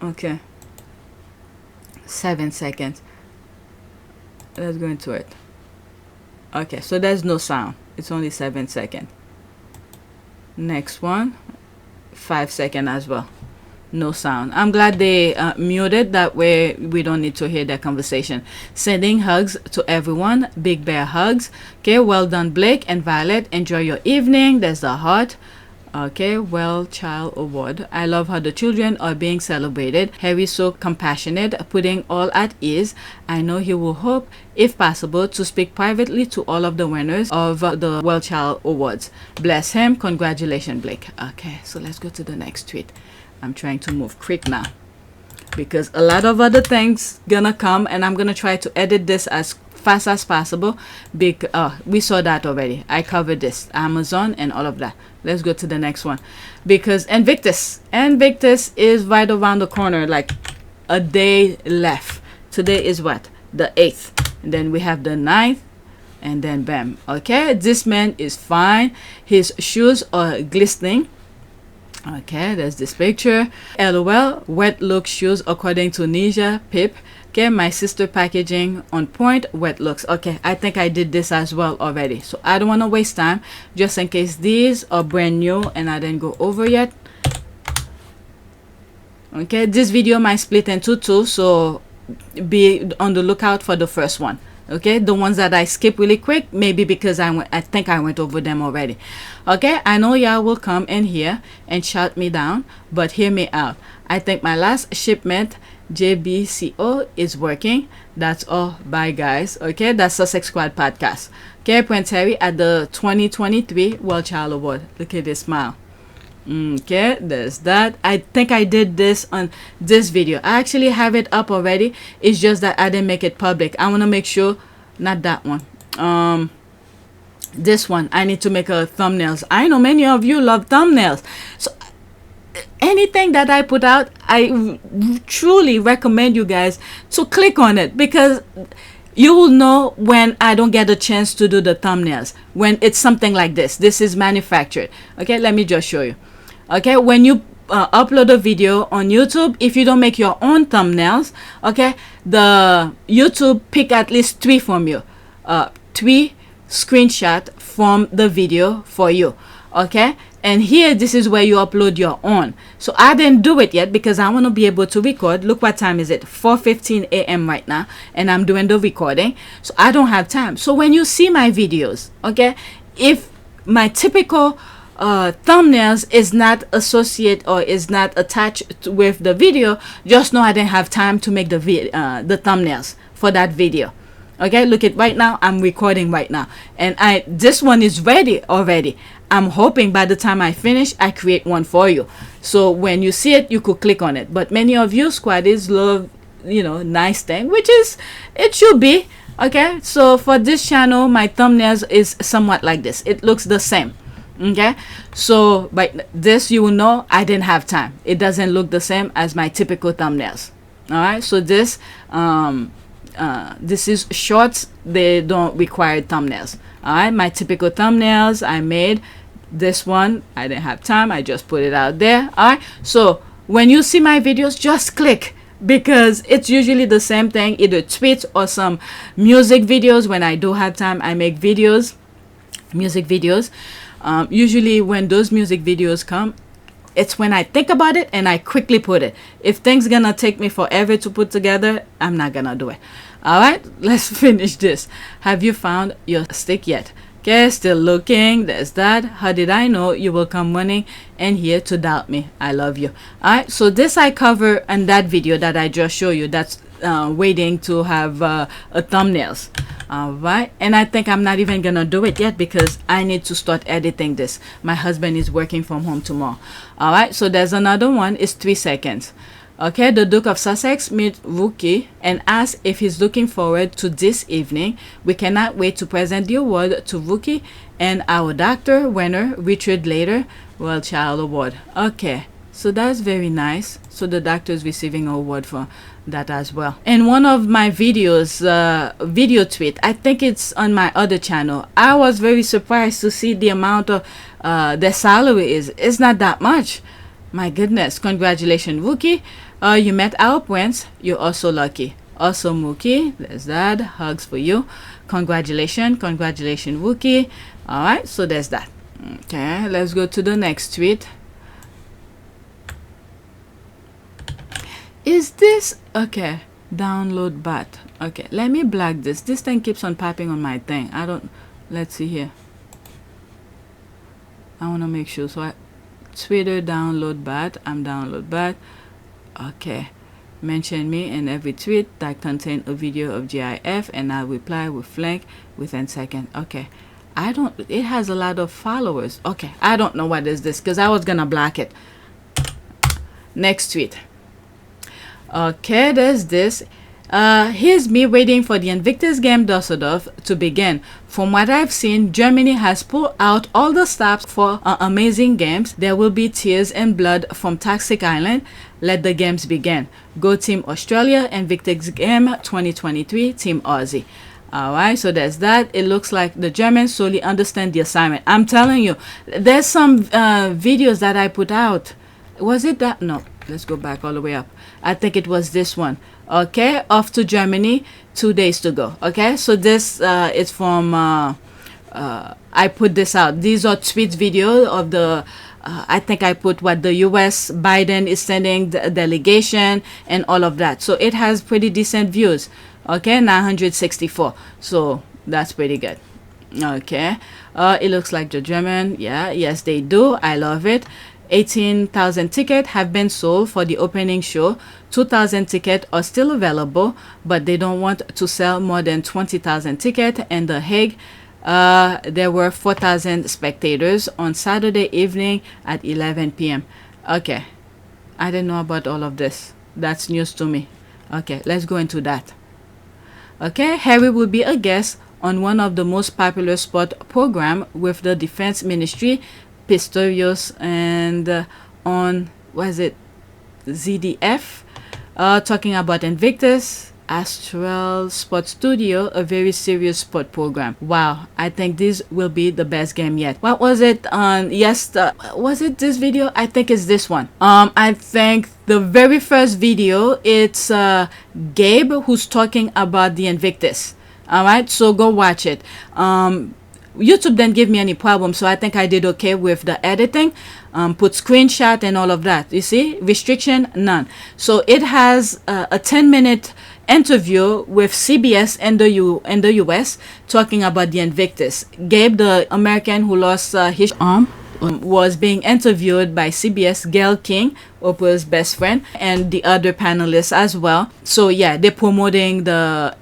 Okay. 7 seconds. Let's go into it. Okay, so there's no sound. It's only 7 seconds. Next one, 5 seconds as well. No sound. I'm glad they muted, that way we don't need to hear their conversation. Sending hugs to everyone. Big bear hugs. Okay, well done Blake and Violet. Enjoy your evening. There's the heart. Okay, WellChild Award. I love how the children are being celebrated. Harry's so compassionate, putting all at ease. I know he will hope, if possible, to speak privately to all of the winners of the WellChild Awards. Bless him. Congratulations, Blake. Okay, so let's go to the next tweet. I'm trying to move quick now because a lot of other things gonna come, and I'm gonna try to edit this as fast as possible. We saw that already. I covered this, Amazon and all of that. Let's go to the next one because Invictus is right around the corner, like a day left. Today is what, the 8th, and then we have the 9th, and then bam. Okay, this man is fine. His shoes are glistening. Okay, there's this picture. LOL, wet look shoes according to Nisha Pip. Okay, my sister packaging on point, wet looks. Okay, I think I did this as well already, so I don't want to waste time, just in case these are brand new and I didn't go over yet. Okay, this video might split into two, so be on the lookout for the first one. Okay, the ones that I skip really quick, maybe because I think I went over them already. Okay, I know y'all will come in here and shout me down, but hear me out. I think my last shipment JBCO is working. That's all. Bye guys. Okay, that's Sussex Squad podcast. Okay, Prince Harry at the 2023 WellChild Award. Look at this smile. Okay, there's that. I think I did this on this video. I actually have it up already. It's just that I didn't make it public. I want to make sure, not that one, this one. I need to make a thumbnails. I know many of you love thumbnails, so anything that I put out, I truly recommend you guys to click on it, because you will know when I don't get a chance to do the thumbnails, when it's something like this. This is manufactured. Okay, let me just show you. Okay, when you upload a video on YouTube, if you don't make your own thumbnails, okay, the YouTube pick at least 3 from you, 3 screenshot from the video for you. Okay, and here this is where you upload your own. So I didn't do it yet because I want to be able to record. Look, what time is it? 4:15 a.m. right now, and I'm doing the recording, so I don't have time. So when you see my videos, okay, if my typical thumbnails is not associated or is not attached with the video, just know I didn't have time to make the thumbnails for that video. Okay, look at right now, I'm recording right now, and this one is ready already. I'm hoping by the time I finish, I create one for you, so when you see it, you could click on it. But many of you squaddies love, you know, nice thing, which is, it should be. Okay, so for this channel, my thumbnails is somewhat like this. It looks the same. Okay, so by this you will know I didn't have time. It doesn't look the same as my typical thumbnails. All right, so this is shorts. They don't require thumbnails. All right, my typical thumbnails I made. This one I didn't have time, I just put it out there. All right, so when you see my videos, just click, because it's usually the same thing, either tweets or some music videos. When I do have time, I make videos, music videos. Usually when those music videos come, it's when I think about it and I quickly put it. If things gonna take me forever to put together, I'm not gonna do it. All right, let's finish this. Have you found your stick yet? Okay, still looking. There's that. How did I know you will come running and here to doubt me? I love you. Alright, so this I cover in that video that I just showed you. That's waiting to have a thumbnails. Alright, and I think I'm not even gonna do it yet because I need to start editing this. My husband is working from home tomorrow. Alright, so there's another one. It's 3 seconds. Okay, the Duke of Sussex meet Rookie and asks if he's looking forward to this evening. We cannot wait to present the award to Rookie and our doctor winner, Richard Later, WellChild Award. Okay, so that's very nice. So the doctor is receiving an award for that as well. In one of my videos, video tweet, I think it's on my other channel, I was very surprised to see the amount of their salary is. It's not that much. My goodness, congratulations, Rookie. You met our prince. You're also lucky. Also, Mookie, there's that. Hugs for you. Congratulations, Rookie. All right, so there's that. Okay, let's go to the next tweet. Is this okay? Download bot. Okay, let me black this. This thing keeps on popping on my thing. I don't. Let's see here. I want to make sure. So Twitter download bot. I'm download bot. Okay, mention me in every tweet that contain a video of GIF and I'll reply with link within second. Okay, I don't, it has a lot of followers. Okay, I don't know what is this because I was gonna block it. Next tweet. Okay, there's this. Here's me waiting for the Invictus Game Düsseldorf to begin. From what I've seen, Germany has pulled out all the stops for amazing games. There will be tears and blood from Toxic Island. Let the games begin. Go Team Australia, Invictus Game 2023, Team Aussie. Alright, so there's that. It looks like the Germans solely understand the assignment. I'm telling you, there's some videos that I put out. Was it that? No, let's go back all the way up. I think it was this one. Okay, off to Germany, 2 days to go. Okay, so this is from I put this out. These are tweet video of the I think I put what the US Biden is sending the delegation and all of that. So it has pretty decent views. Okay, 964. So that's pretty good. Okay, it looks like the German. Yeah, yes they do. I love it. 18,000 tickets have been sold for the opening show. 2,000 tickets are still available, but they don't want to sell more than 20,000 tickets. And The Hague, there were 4,000 spectators on Saturday evening at 11 p.m. Okay, I didn't know about all of this. That's news to me. Okay, let's go into that. Okay, Harry will be a guest on one of the most popular sport program with the Defense Ministry, Pistorius, and on, what is it, ZDF, talking about Invictus, Archewell Sports Studio, a very serious sport program. Wow, I think this will be the best game yet. What was it on? Yes, was it this video? I think it's this one. I think the very first video, it's Gabe who's talking about the Invictus. All right, so go watch it. YouTube didn't give me any problem, so I think I did okay with the editing. Put screenshot and all of that. You see, restriction none. So it has a 10-minute interview with CBS in the US talking about the Invictus. Gabe, the American who lost his arm, was being interviewed by CBS Gail King, Oprah's best friend, and the other panelists as well. So yeah, they're promoting the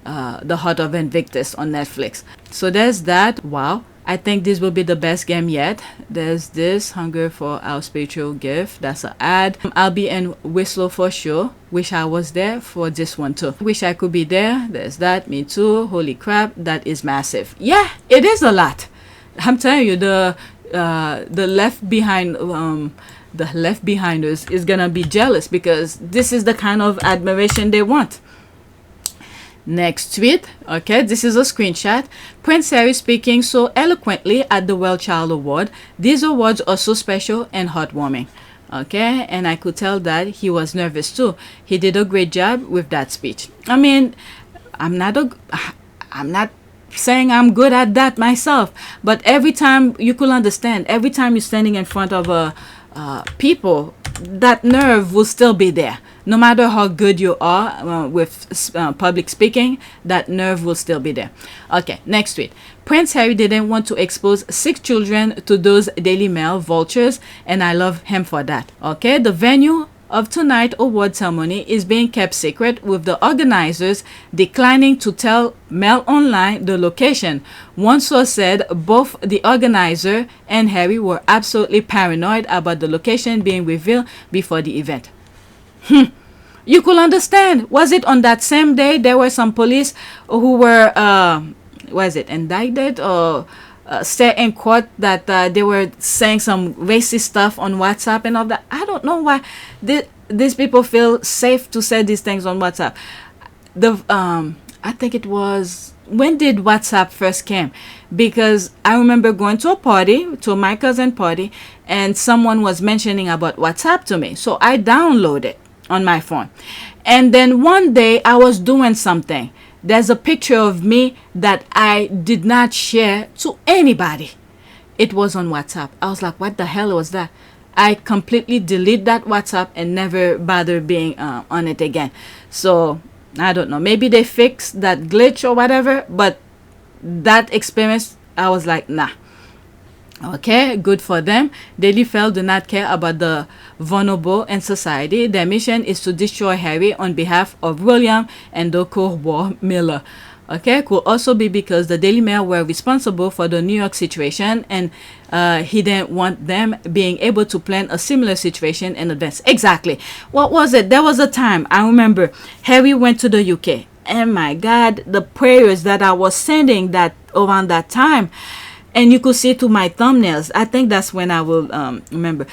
Heart of Invictus on Netflix. So there's that. Wow, I think this will be the best game yet. There's this, Hunger for Our Spiritual Gift. That's an ad. I'll be in Whistler for sure. Wish I was there for this one too. Wish I could be there. There's that. Me too. Holy crap, that is massive. Yeah, it is a lot. I'm telling you, the left behind the left behinders is gonna be jealous because this is the kind of admiration they want. Next tweet. Okay, this is a screenshot. Prince Harry speaking so eloquently at the WellChild Award. These awards are so special and heartwarming. Okay, and I could tell that he was nervous too. He did a great job with that speech. I mean, I'm not saying I'm good at that myself, but every time you could understand, every time you're standing in front of people, that nerve will still be there. no matter how good you are with public speaking, that nerve will still be there. Okay, next tweet. Prince Harry didn't want to expose 6 children to those Daily Mail vultures, and I love him for that. Okay, the venue of tonight's award ceremony is being kept secret, with the organizers declining to tell Mail Online the location. One source said both the organizer and Harry were absolutely paranoid about the location being revealed before the event. You could understand. Was it on that same day there were some police who were indicted or said in court that they were saying some racist stuff on WhatsApp and all that? I don't know why these people feel safe to say these things on WhatsApp. I think it was, when did WhatsApp first came? Because I remember going to a party, to my cousin's party, and someone was mentioning about WhatsApp to me. So I downloaded it on my phone. And then one day I was doing something. There's a picture of me that I did not share to anybody. It was on WhatsApp. I was like, what the hell was that? I completely deleted that WhatsApp and never bothered being on it again. So I don't know. Maybe they fixed that glitch or whatever. But that experience, I was like, nah. Okay, good for them. Daily Mail do not care about the vulnerable in society. Their mission is to destroy Harry on behalf of William and the Cornwall Miller. Okay, could also be because the Daily Mail were responsible for the New York situation, and he didn't want them being able to plan a similar situation in advance. Exactly. What was it? There was a time, I remember, Harry went to the UK. And my God, the prayers that I was sending that around that time. And you could see to my thumbnails. I think that's when I will remember,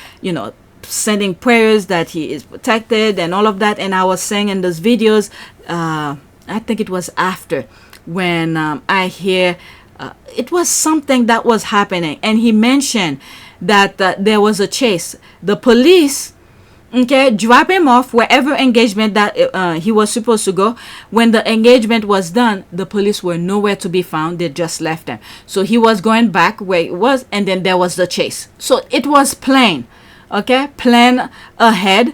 sending prayers that he is protected and all of that. And I was saying in those videos, I think it was after when I hear it was something that was happening. And he mentioned that there was a chase. The police, drop him off wherever engagement that he was supposed to go. When the engagement was done, the police were nowhere to be found. They just left him. So he was going back where it was, and then there was the chase. So it was plain, plan ahead.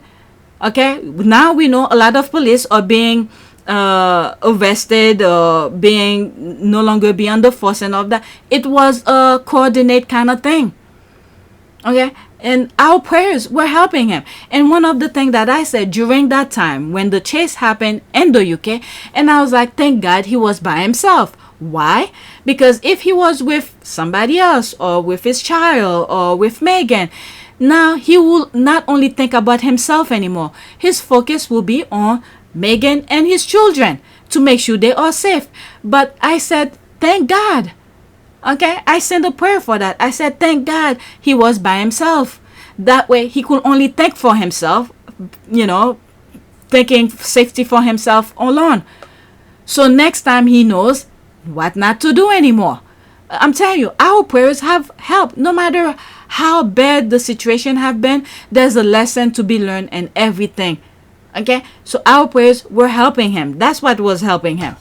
Now we know a lot of police are being arrested or being no longer be under force and all that. It was a coordinate kind of thing. And our prayers were helping him. And one of the things that I said during that time when the chase happened in the UK, and I was like, thank God he was by himself. Why? Because if he was with somebody else or with his child or with Meghan, now he will not only think about himself anymore. His focus will be on Meghan and his children to make sure they are safe. But I said, thank God. I sent a prayer for that. I said, thank God he was by himself. That way he could only think for himself, thinking safety for himself alone. So next time he knows what not to do anymore. I'm telling you, our prayers have helped. No matter how bad the situation have been, there's a lesson to be learned in everything. So our prayers were helping him. That's what was helping him.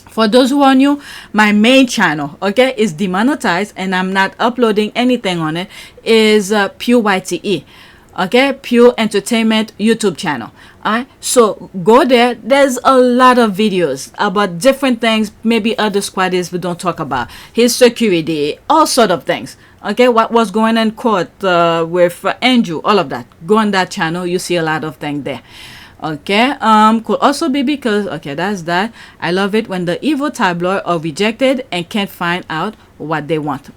For those who are new, my main channel, is demonetized and I'm not uploading anything on it, is Pure YTE, Pure Entertainment YouTube channel. So go there. There's a lot of videos about different things, maybe other squaddies we don't talk about, his security, all sort of things. What was going on in court with Andrew, all of that. Go on that channel, you see a lot of things there. Could also be because that's that. I love it when the evil tabloid are rejected and can't find out what they want.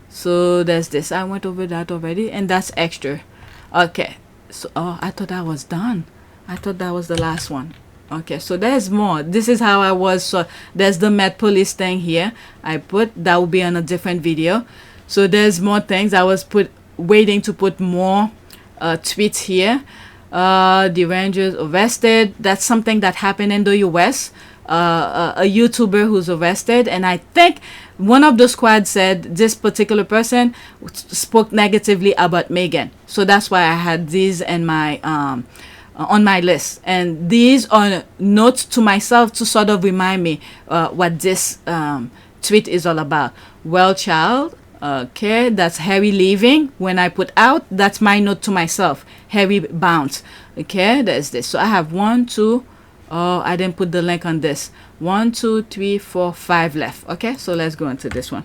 So there's this. I went over that already, and that's extra. So I thought that was done. I thought that was the last one. So there's more. This is how I was. So there's the Met Police thing here. I put that will be on a different video. So there's more things. I was waiting to put more tweets here. The Rangers arrested. That's something that happened in the US. A YouTuber who's arrested, and I think one of the squad said this particular person spoke negatively about Meghan. So that's why I had these in my on my list, and these are notes to myself to sort of remind me what this tweet is all about. WellChild, Okay, that's Harry leaving. When I put out, that's my note to myself. Harry bounce. Okay, there's this. So I have 1, 2. Oh, I didn't put the link on this. 1, 2, 3, 4, 5 left. Okay, so let's go into this one.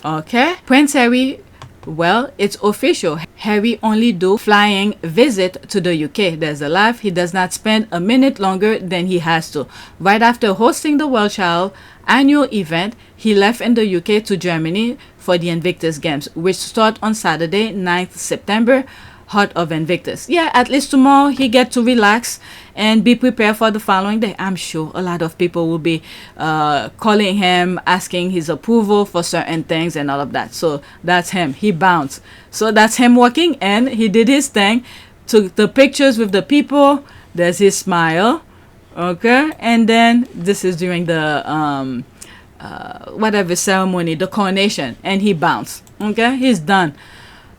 Okay, Prince Harry. Well, it's official. Harry only do flying visit to the UK. There's a laugh. He does not spend a minute longer than he has to. Right after hosting the WellChild annual event, he left in the UK to Germany for the Invictus Games, which start on Saturday, 9th September. Heart of Invictus. Yeah, at least tomorrow he get to relax and be prepared for the following day. I'm sure a lot of people will be calling him, asking his approval for certain things and all of that. So that's him. He bounced. So that's him walking in. He did his thing, took the pictures with the people. There's his smile. Okay, and then this is during the whatever ceremony, the coronation, and he bounced. Okay, he's done.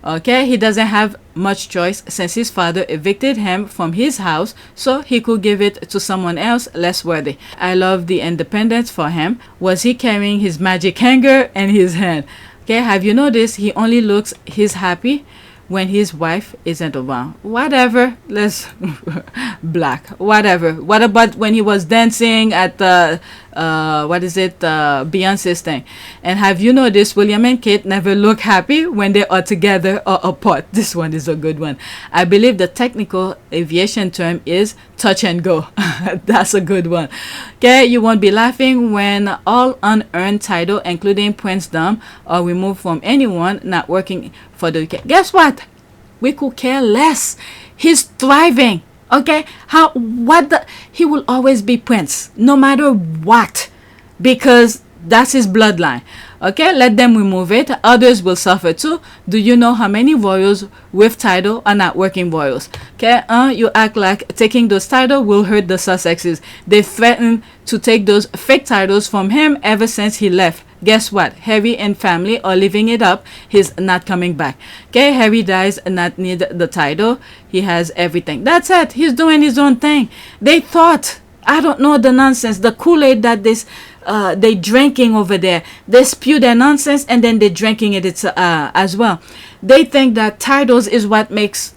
Okay, he doesn't have much choice since his father evicted him from his house, so he could give it to someone else less worthy. I love the independence for him. Was he carrying his magic hanger in his hand? Okay, have you noticed he only looks he's happy when his wife isn't around? Whatever, let's black, whatever. What about when he was dancing at the Beyonce's thing? And have you noticed William and Kate never look happy when they are together or apart? This one is a good one. I believe the technical aviation term is touch and go. That's a good one. Okay, you won't be laughing when all unearned title, including princedom, are removed from anyone not working for the UK. Guess what? We could care less. He's thriving. Okay, he will always be prince no matter what, because that's his bloodline. Okay, let them remove it. Others will suffer too. Do you know how many royals with title are not working royals? Okay, you act like taking those titles will hurt the Sussexes. They threatened to take those fake titles from him ever since he left. Guess what? Harry and family are living it up. He's not coming back. Okay, Harry dies and not need the title. He has everything. That's it. He's doing his own thing. They thought, I don't know the nonsense, the Kool-Aid that they drinking over there. They spew their nonsense and then they drinking it as well. They think that titles is what makes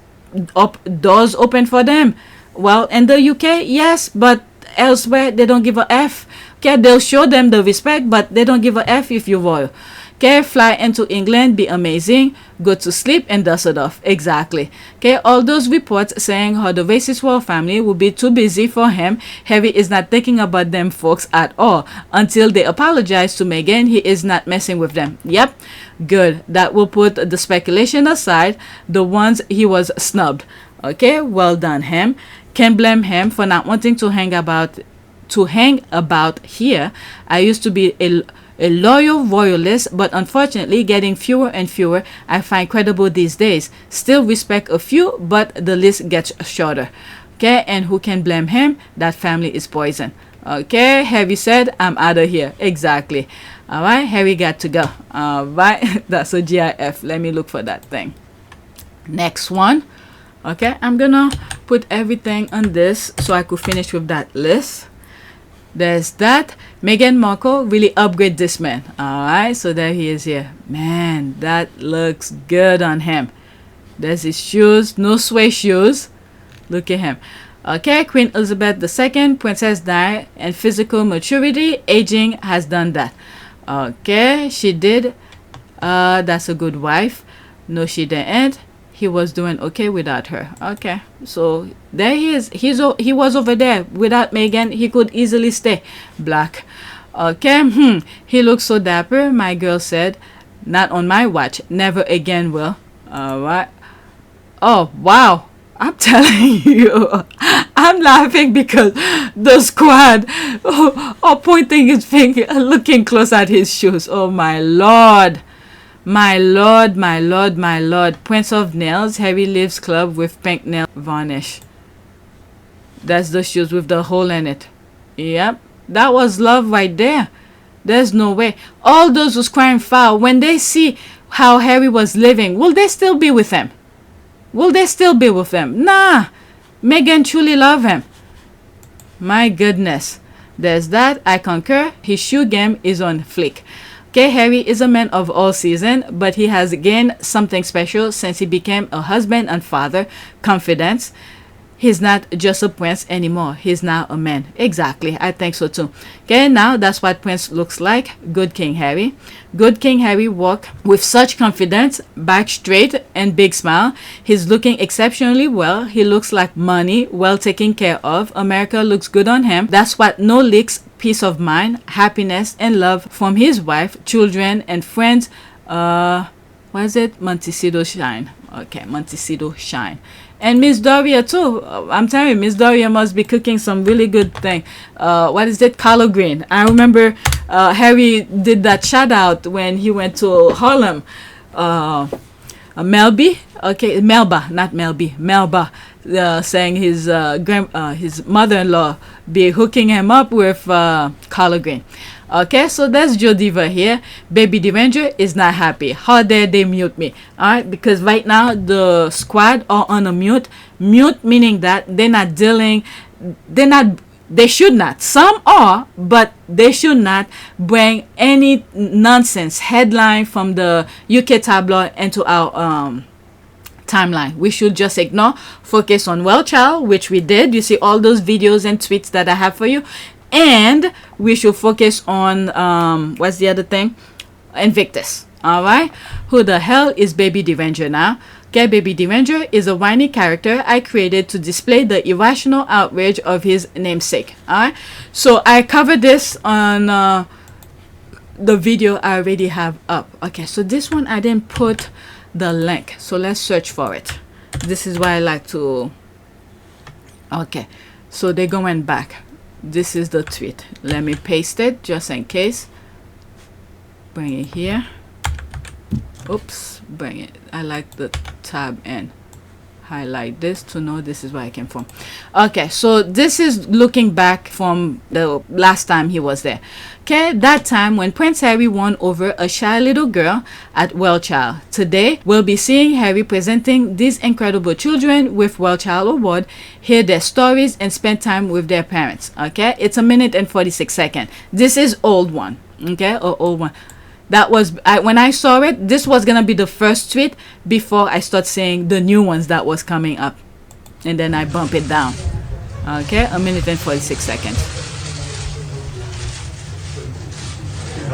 doors open for them. Well, in the UK, yes, but elsewhere they don't give a F. Okay, they'll show them the respect, but they don't give a F if you're royal. Okay, fly into England, be amazing, go to sleep and dust it off. Exactly. Okay, all those reports saying how the racist royal family will be too busy for him. Harry is not thinking about them folks at all. Until they apologize to Meghan, he is not messing with them. Yep, good. That will put the speculation aside, the ones he was snubbed. Okay, well done him. Can't blame him for not wanting to hang about here. I used to be a loyal royalist, but unfortunately getting fewer and fewer I find credible these days. Still respect a few, but the list gets shorter. Okay, and who can blame him? That family is poison. Okay, Harry said, I'm out of here. Exactly. All right, Harry got to go. All right, that's a GIF. Let me look for that thing. Next one. Okay, I'm gonna put everything on this so I could finish with that list. There's that. Meghan Markle really upgrade this man. Alright, so there he is here. Man, that looks good on him. There's his shoes, no sway shoes. Look at him. Okay, Queen Elizabeth II, Princess Di, and physical maturity, aging has done that. Okay, she did. That's a good wife. No, she didn't. He was doing okay without her. Okay, so there he is. He was over there without Meghan. He could easily stay black. Okay, he looks so dapper. My girl said, not on my watch, never again will. All right. Oh wow, I'm telling you, I'm laughing because the squad are pointing his finger, looking close at his shoes. Oh my lord. My lord, my lord, my lord. Prince of Nails, Harry Lives Club with pink nail varnish. That's the shoes with the hole in it. Yep, that was love right there. There's no way. All those was crying foul. When they see how Harry was living, will they still be with him? Will they still be with him? Nah. Meghan truly love him. My goodness. There's that. I concur. His shoe game is on flick. Okay, Harry is a man of all season, but he has gained something special since he became a husband and father. Confidence. He's not just a prince anymore. He's now a man. Exactly. I think so too. Okay, now that's what Prince looks like. Good King Harry. Good King Harry walk with such confidence, back straight and big smile. He's looking exceptionally well. He looks like money, well taken care of. America looks good on him. That's what no leaks, peace of mind, happiness and love from his wife, children and friends. What is it? Montecito shine. Okay, Montecito shine. And Miss Doria too. I'm telling you, Miss Doria must be cooking some really good thing. What is it? Collard green. I remember Harry did that shout out when he went to Harlem. Melby, okay, Melba, not Melby, Melba, saying his his mother-in-law be hooking him up with collard green. Okay, so that's Joe Diva here. Baby the Ranger is not happy. How dare they mute me? Alright, because right now the squad are on a mute. Mute meaning that they're not dealing, they should not. Some are, but they should not bring any nonsense headline from the UK tabloid into our timeline. We should just ignore, focus on WellChild, which we did. You see all those videos and tweets that I have for you. And we should focus on what's the other thing? Invictus. Alright, who the hell is Baby the Ranger now? Okay, Baby the Ranger is a whiny character I created to display the irrational outrage of his namesake. Alright, so I covered this on the video I already have up. Okay, so this one I didn't put the link, so let's search for it. This is why I like to. Okay, so they're going back. This is the tweet. Let me paste it just in case. Bring it here. Oops, bring it. I like the tab and highlight this to know this is where I came from. Okay, so this is looking back from the last time he was there. Okay, that time when Prince Harry won over a shy little girl at WellChild. Today, we'll be seeing Harry presenting these incredible children with WellChild Award, hear their stories, and spend time with their parents. Okay, it's 1 minute and 46 seconds. This is old one. Okay, or old one. That was when I saw it. This was gonna be the first tweet before I start seeing the new ones that was coming up, and then I bump it down. Okay, 1 minute and 46 seconds.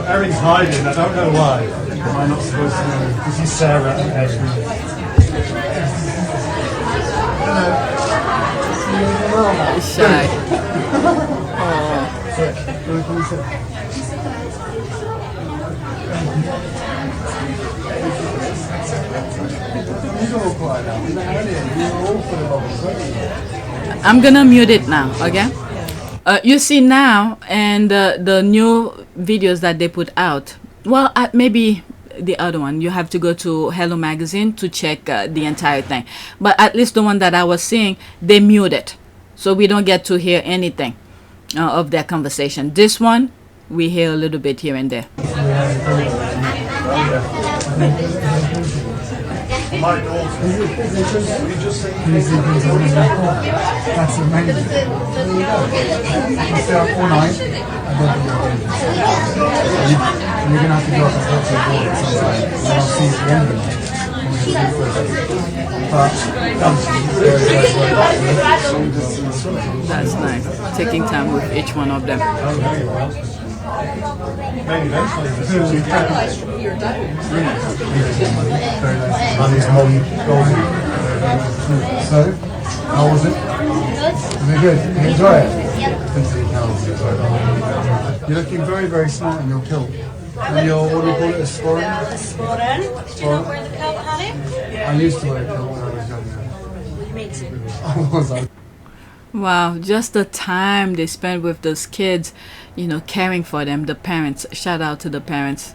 Erin's hiding. I don't know why. Am I not supposed to know? Because he's Sarah and Erin. He's shy. I'm gonna mute it now, okay? You see now, and the new videos that they put out, well, maybe the other one, you have to go to Hello Magazine to check the entire thing. But at least the one that I was seeing, they mute it, so we don't get to hear anything of their conversation. This one, we hear a little bit here and there. My daughter. You just say That's amazing. There you go. You stay up all night and then you're going to have to go up and talk to your daughter sometime. And I'll see you at the end of the night. That's nice. Taking time with each one of them. maybe eventually. And his mum goes. So, how was it? Was it good? Did you enjoy it? Yep. You're looking very, very smart in your kilt. And your, what do you call it, a sporran? A sporran. Do you not wear the kilt, Harry? I used to wear a kilt when I was younger. Me too. Was I? Wow, just the time they spend with those kids, you know, caring for them, the parents. Shout out to the parents.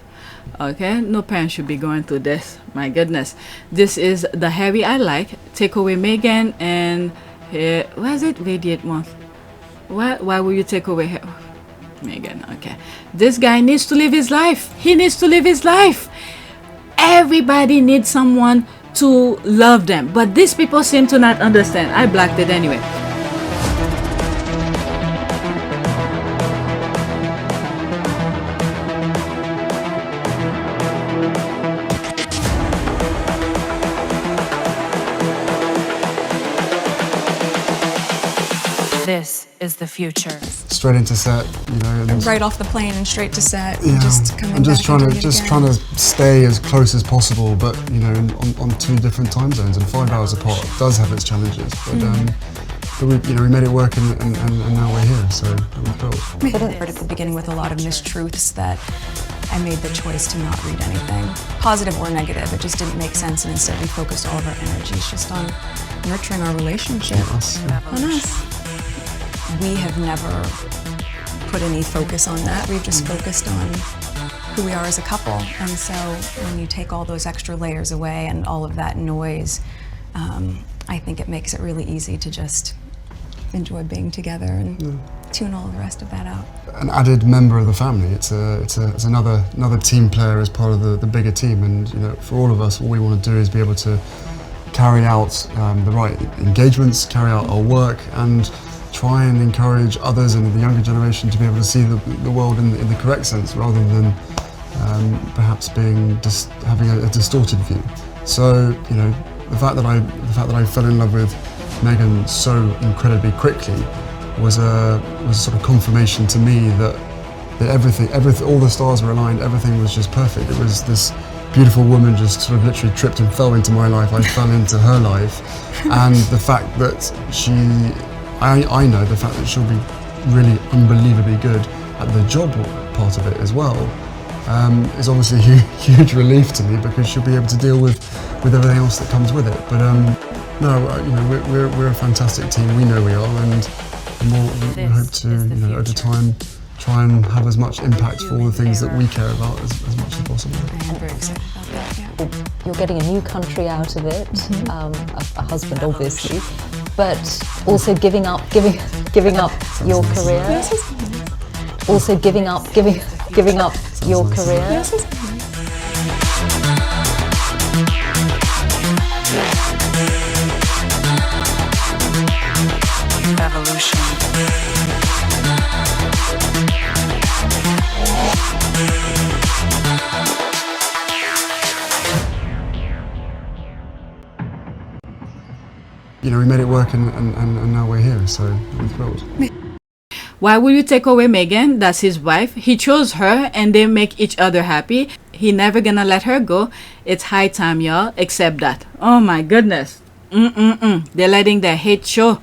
Okay, no parent should be going through this. My goodness. This is the Harry I like. Take away Meghan and why is it Radiate Month? Why will you take away Meghan? Okay, this guy needs to live his life. He needs to live his life. Everybody needs someone to love them, but these people seem to not understand. I blocked it anyway. is the future. Straight into set, you know. And Right off the plane and straight to set. yeah, Just coming I'm just back and trying to doing it trying again. to stay as close as possible, but you know, on 2 different time zones and 5 hours apart does have its challenges. But we made it work, and now we're here, so we're thrilled. I heard at the beginning with a lot of mistruths that I made the choice to not read anything, positive or negative. It just didn't make sense, and instead we focused all of our energies just on nurturing our relationship. On us. We have never put any focus on that. We've just focused on who we are as a couple. And so when you take all those extra layers away and all of that noise, I think it makes it really easy to just enjoy being together and tune all the rest of that out. An added member of the family. It's another team player as part of the bigger team, and you know, for all of us, all we want to do is be able to carry out the right engagements, carry out our work, and try and encourage others and the younger generation to be able to see the world in the correct sense, rather than perhaps having a distorted view. So you know, the fact that I fell in love with Meghan so incredibly quickly was a sort of confirmation to me that everything, all the stars were aligned, everything was just perfect. It was this beautiful woman just sort of literally tripped and fell into my life. I fell into her life, and the fact that I know the fact that she'll be really unbelievably good at the job part of it as well, is obviously a huge relief to me, because she'll be able to deal with everything else that comes with it. But no, you know, we're a fantastic team. We know we are, and we hope to, you know, over time, try and have as much impact for all the things that we care about as much as possible. I'm very excited about that, yeah. You're getting a new country out of it, a husband obviously, but also giving up your career. Also giving up your career. Evolution. You know, we made it work, and now we're here, so I'm thrilled. Why would you take away Meghan? That's his wife. He chose her, and they make each other happy. He never gonna let her go. It's high time, y'all. Accept that. Oh my goodness. They're letting their hate show.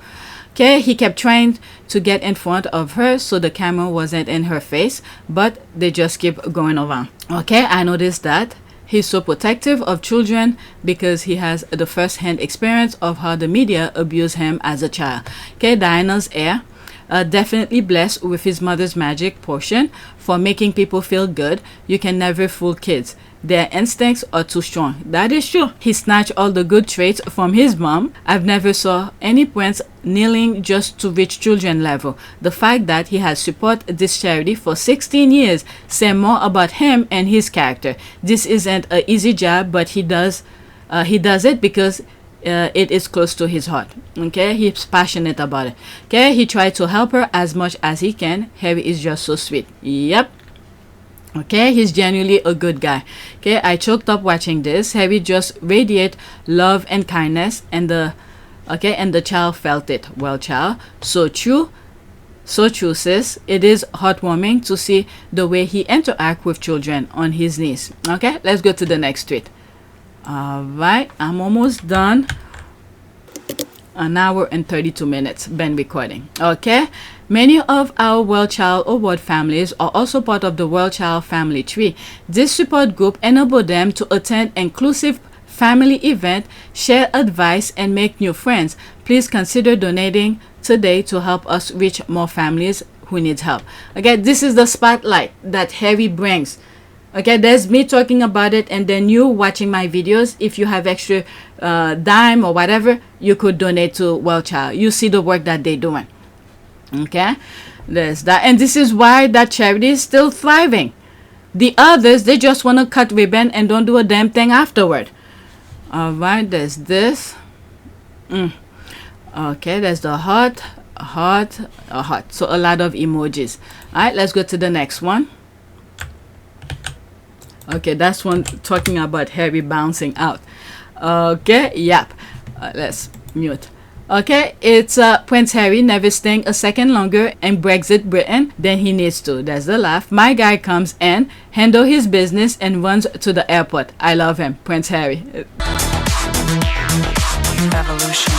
Okay, he kept trying to get in front of her so the camera wasn't in her face, but they just keep going around. Okay, I noticed that. He's so protective of children because he has the first-hand experience of how the media abused him as a child. Okay, Diana's heir, definitely blessed with his mother's magic portion for making people feel good. You can never fool kids. Their instincts are too strong. That is true. He snatched all the good traits from his mom. I've never saw any prince kneeling just to reach children level. The fact that he has supported this charity for 16 years say more about him and his character. This isn't an easy job, but he does it because it is close to his heart. Okay, he's passionate about it. Okay, he tried to help her as much as he can. Harry is just so sweet. Yep. Okay, he's genuinely a good guy. Okay, I choked up watching this. Harry just radiate love and kindness, and the child felt it. Well, child, so true, sis. It is heartwarming to see the way he interact with children on his knees. Okay, let's go to the next tweet. All right, I'm almost done. An hour and 32 minutes been recording. Okay, many of our WellChild award families are also part of the WellChild family tree. This support group enables them to attend inclusive family event, share advice, and make new friends. Please consider donating today to help us reach more families who need help. Okay, this is the spotlight that Harry brings. Okay, there's me talking about it, and then you watching my videos. If you have extra dime or whatever, you could donate to WellChild. You see the work that they're doing. Okay, there's that, and this is why that charity is still thriving. The others, they just want to cut ribbon and don't do a damn thing afterward. All right, there's this. Okay, there's the heart. So a lot of emojis. All right, let's go to the next one. Okay, that's one talking about Harry bouncing out. Okay, yep. Let's mute. Okay, it's Prince Harry never staying a second longer in Brexit Britain than he needs to. That's the laugh. My guy comes in, handle his business, and runs to the airport. I love him, Prince Harry. Evolution.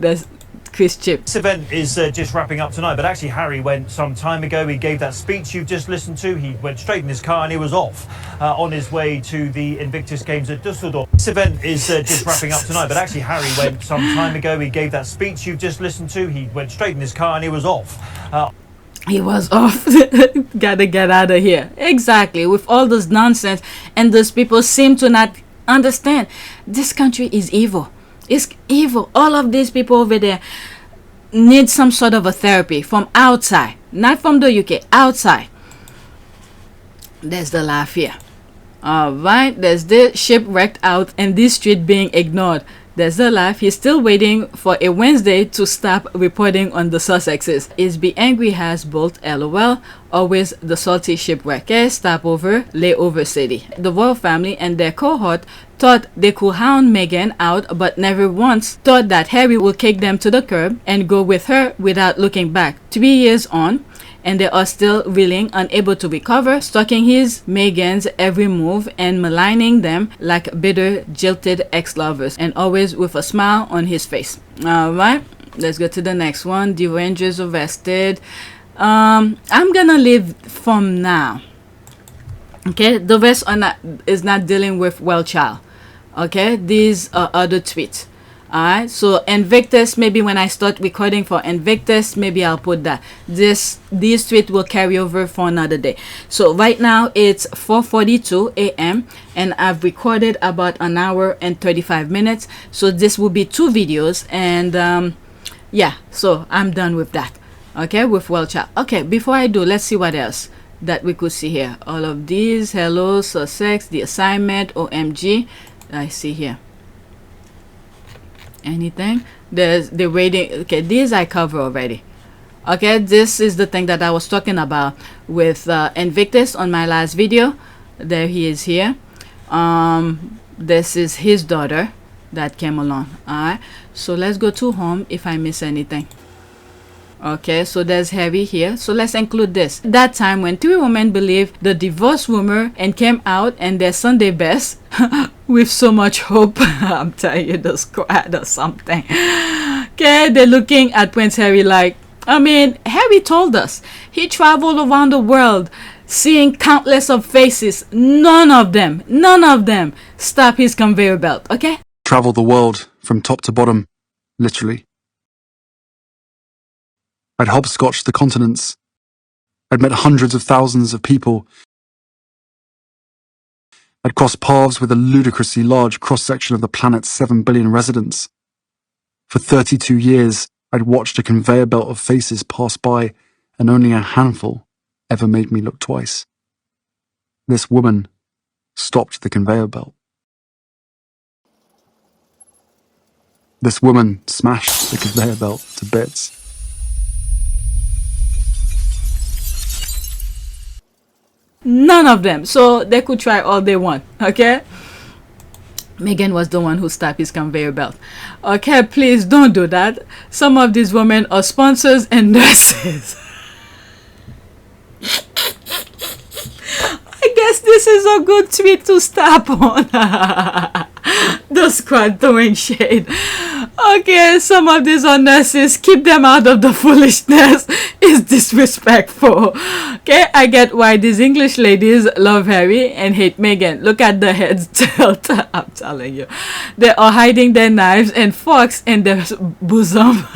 That's Chris Chip. This event is just wrapping up tonight, but actually Harry went some time ago. He gave that speech you've just listened to. He went straight in his car and he was off on his way to the Invictus Games at Dusseldorf. This event is just wrapping up tonight, but actually Harry went some time ago. He gave that speech you've just listened to. He went straight in his car and he was off. He was off. Gotta get out of here. Exactly. With all this nonsense, and those people seem to not understand. This country is evil. It's evil. All of these people over there need some sort of a therapy from outside, not from the UK, outside. There's the laugh here. All right, there's the shipwrecked out and this street being ignored. There's the laugh. He's still waiting for a Wednesday to stop reporting on the Sussexes. Is be angry has bolt LOL. Always the salty shipwreck. Okay, stopover, layover city. The royal family and their cohort thought they could hound Meghan out, but never once thought that Harry would kick them to the curb and go with her without looking back. 3 years on, and they are still reeling, unable to recover, stalking his Meghan's every move and maligning them like bitter, jilted ex-lovers, and always with a smile on his face. Alright, let's go to the next one. The Rangers arrested. I'm gonna leave from now. Okay, the rest is not dealing with WellChild. Okay, these are other tweets. Alright, so Invictus, maybe when I start recording for Invictus, maybe I'll put that. These tweets will carry over for another day. So right now it's 4:42 a.m. and I've recorded about an hour and 35 minutes. So this will be 2 videos, and yeah, so I'm done with that. Okay, with WellChild. Okay, before I do, let's see what else that we could see here. All of these, hello, Sussex, the assignment, OMG. I see here. Anything? There's the rating. Okay, these I cover already. Okay, this is the thing that I was talking about with Invictus on my last video. There he is here. This is his daughter that came along. Alright, so let's go to home if I miss anything. Okay, so there's Harry here. So let's include this. That time when 3 women believed the divorce rumor and came out and their Sunday best with so much hope. I'm telling you, the squad or something. Okay, they're looking at Prince Harry like, I mean, Harry told us he traveled around the world seeing countless of faces. None of them stop his conveyor belt. Okay, Travel the world from top to bottom, literally. I'd hopscotched the continents. I'd met hundreds of thousands of people. I'd crossed paths with a ludicrously large cross-section of the planet's 7 billion residents. For 32 years, I'd watched a conveyor belt of faces pass by, and only a handful ever made me look twice. This woman stopped the conveyor belt. This woman smashed the conveyor belt to bits. none of them. So they could try all they want. Okay, Meghan was the one who stopped his conveyor belt. Okay, please don't do that. Some of these women are sponsors and nurses. I guess this is a good tweet to stop on. The squad throwing shade. Okay, some of these are nurses. Keep them out of the foolishness. It's disrespectful. Okay, I get why these English ladies love Harry and hate Meghan. Look at the heads tilt. I'm telling you. They are hiding their knives and forks in their bosom.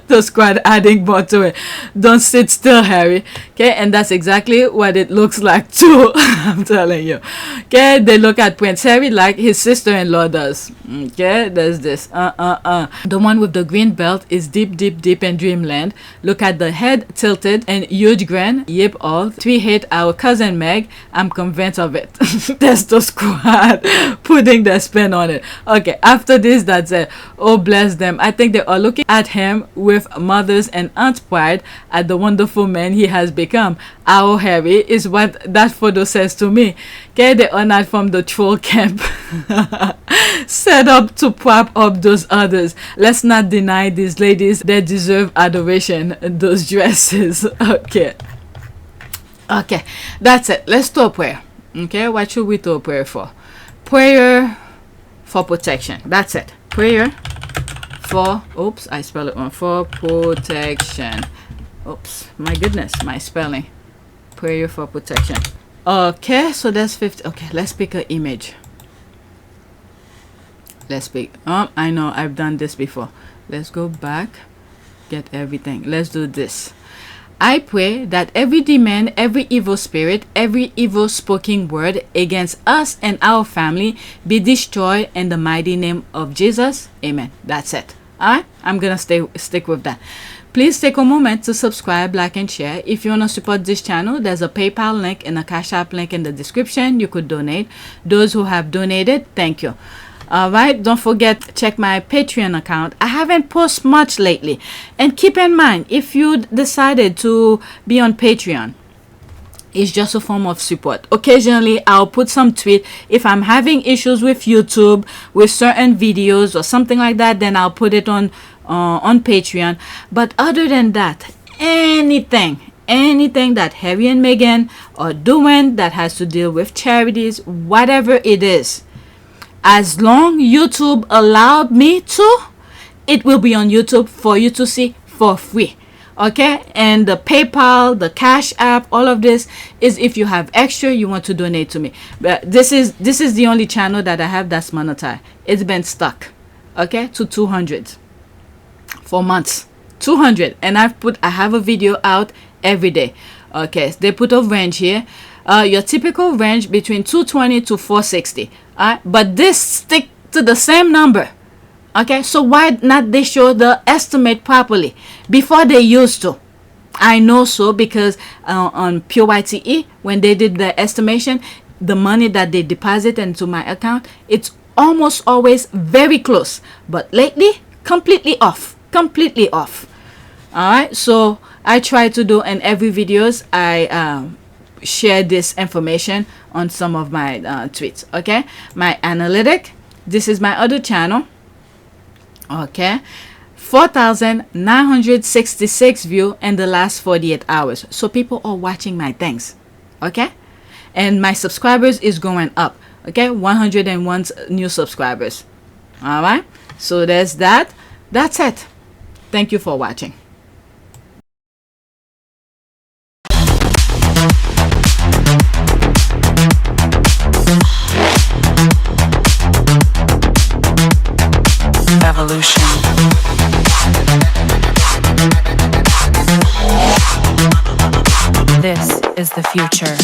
The squad adding more to it. Don't sit still, Harry. Okay, and that's exactly what it looks like too. I'm telling you. Okay, they look at Prince Harry like his sister-in-law does. Okay, says this. The one with the green belt is deep, deep, deep in dreamland. Look at the head tilted and huge grin. Yip all. 3 hate our cousin Meg. I'm convinced of it. That's the squad putting their spin on it. Okay, after this, that's it. Oh, bless them. I think they are looking at him with mother's and aunt's pride at the wonderful man he has become. Our Harry is what that photo says to me. Okay, they are not from the troll camp set up to prop up those others. Let's not deny these ladies. They deserve adoration. Those dresses. Okay, that's it. Let's do a prayer. Okay, what should we do a prayer for? Prayer for protection. That's it. Prayer for, oops, I spelled it wrong. For protection. Oops, my goodness, my spelling. Prayer for protection. Okay, so that's 50. Okay, let's pick an image. Let's pick. I know I've done this before. Let's go back, get everything. Let's do this. I pray that every demon, every evil spirit, every evil spoken word against us and our family be destroyed in the mighty name of Jesus. Amen. That's it. Alright, I'm gonna stick with that. Please take a moment to subscribe, like, and share. If you want to support this channel, there's a PayPal link and a Cash App link in the description. You could donate. Those who have donated, thank you. Alright, don't forget, check my Patreon account. I haven't posted much lately. And keep in mind, if you decided to be on Patreon, it's just a form of support. Occasionally, I'll put some tweet. If I'm having issues with YouTube, with certain videos or something like that, then I'll put it on Patreon. But other than that, anything that Harry and Meghan are doing that has to deal with charities, whatever it is, as long YouTube allowed me to, it will be on YouTube for you to see for free. Okay, and the PayPal, the Cash App, all of this is if you have extra you want to donate to me. But this is the only channel that I have that's monetized. It's been stuck, okay, to 200 for months. 200, and I have a video out every day. Okay, they put a range here. Your typical range between 220 to 460. But this stick to the same number. Okay, so why not they show the estimate properly before they used to? I know so because on PYTE, when they did the estimation, the money that they deposit into my account, it's almost always very close. But lately, completely off. Alright, so I try to do in every videos, I share this information on some of my tweets. Okay, my analytic, this is my other channel. Okay, 4,966 views in the last 48 hours. So people are watching my things. Okay, and my subscribers is going up. Okay, 101 new subscribers. All right, so there's that. That's it. Thank you for watching. Evolution. This is the future.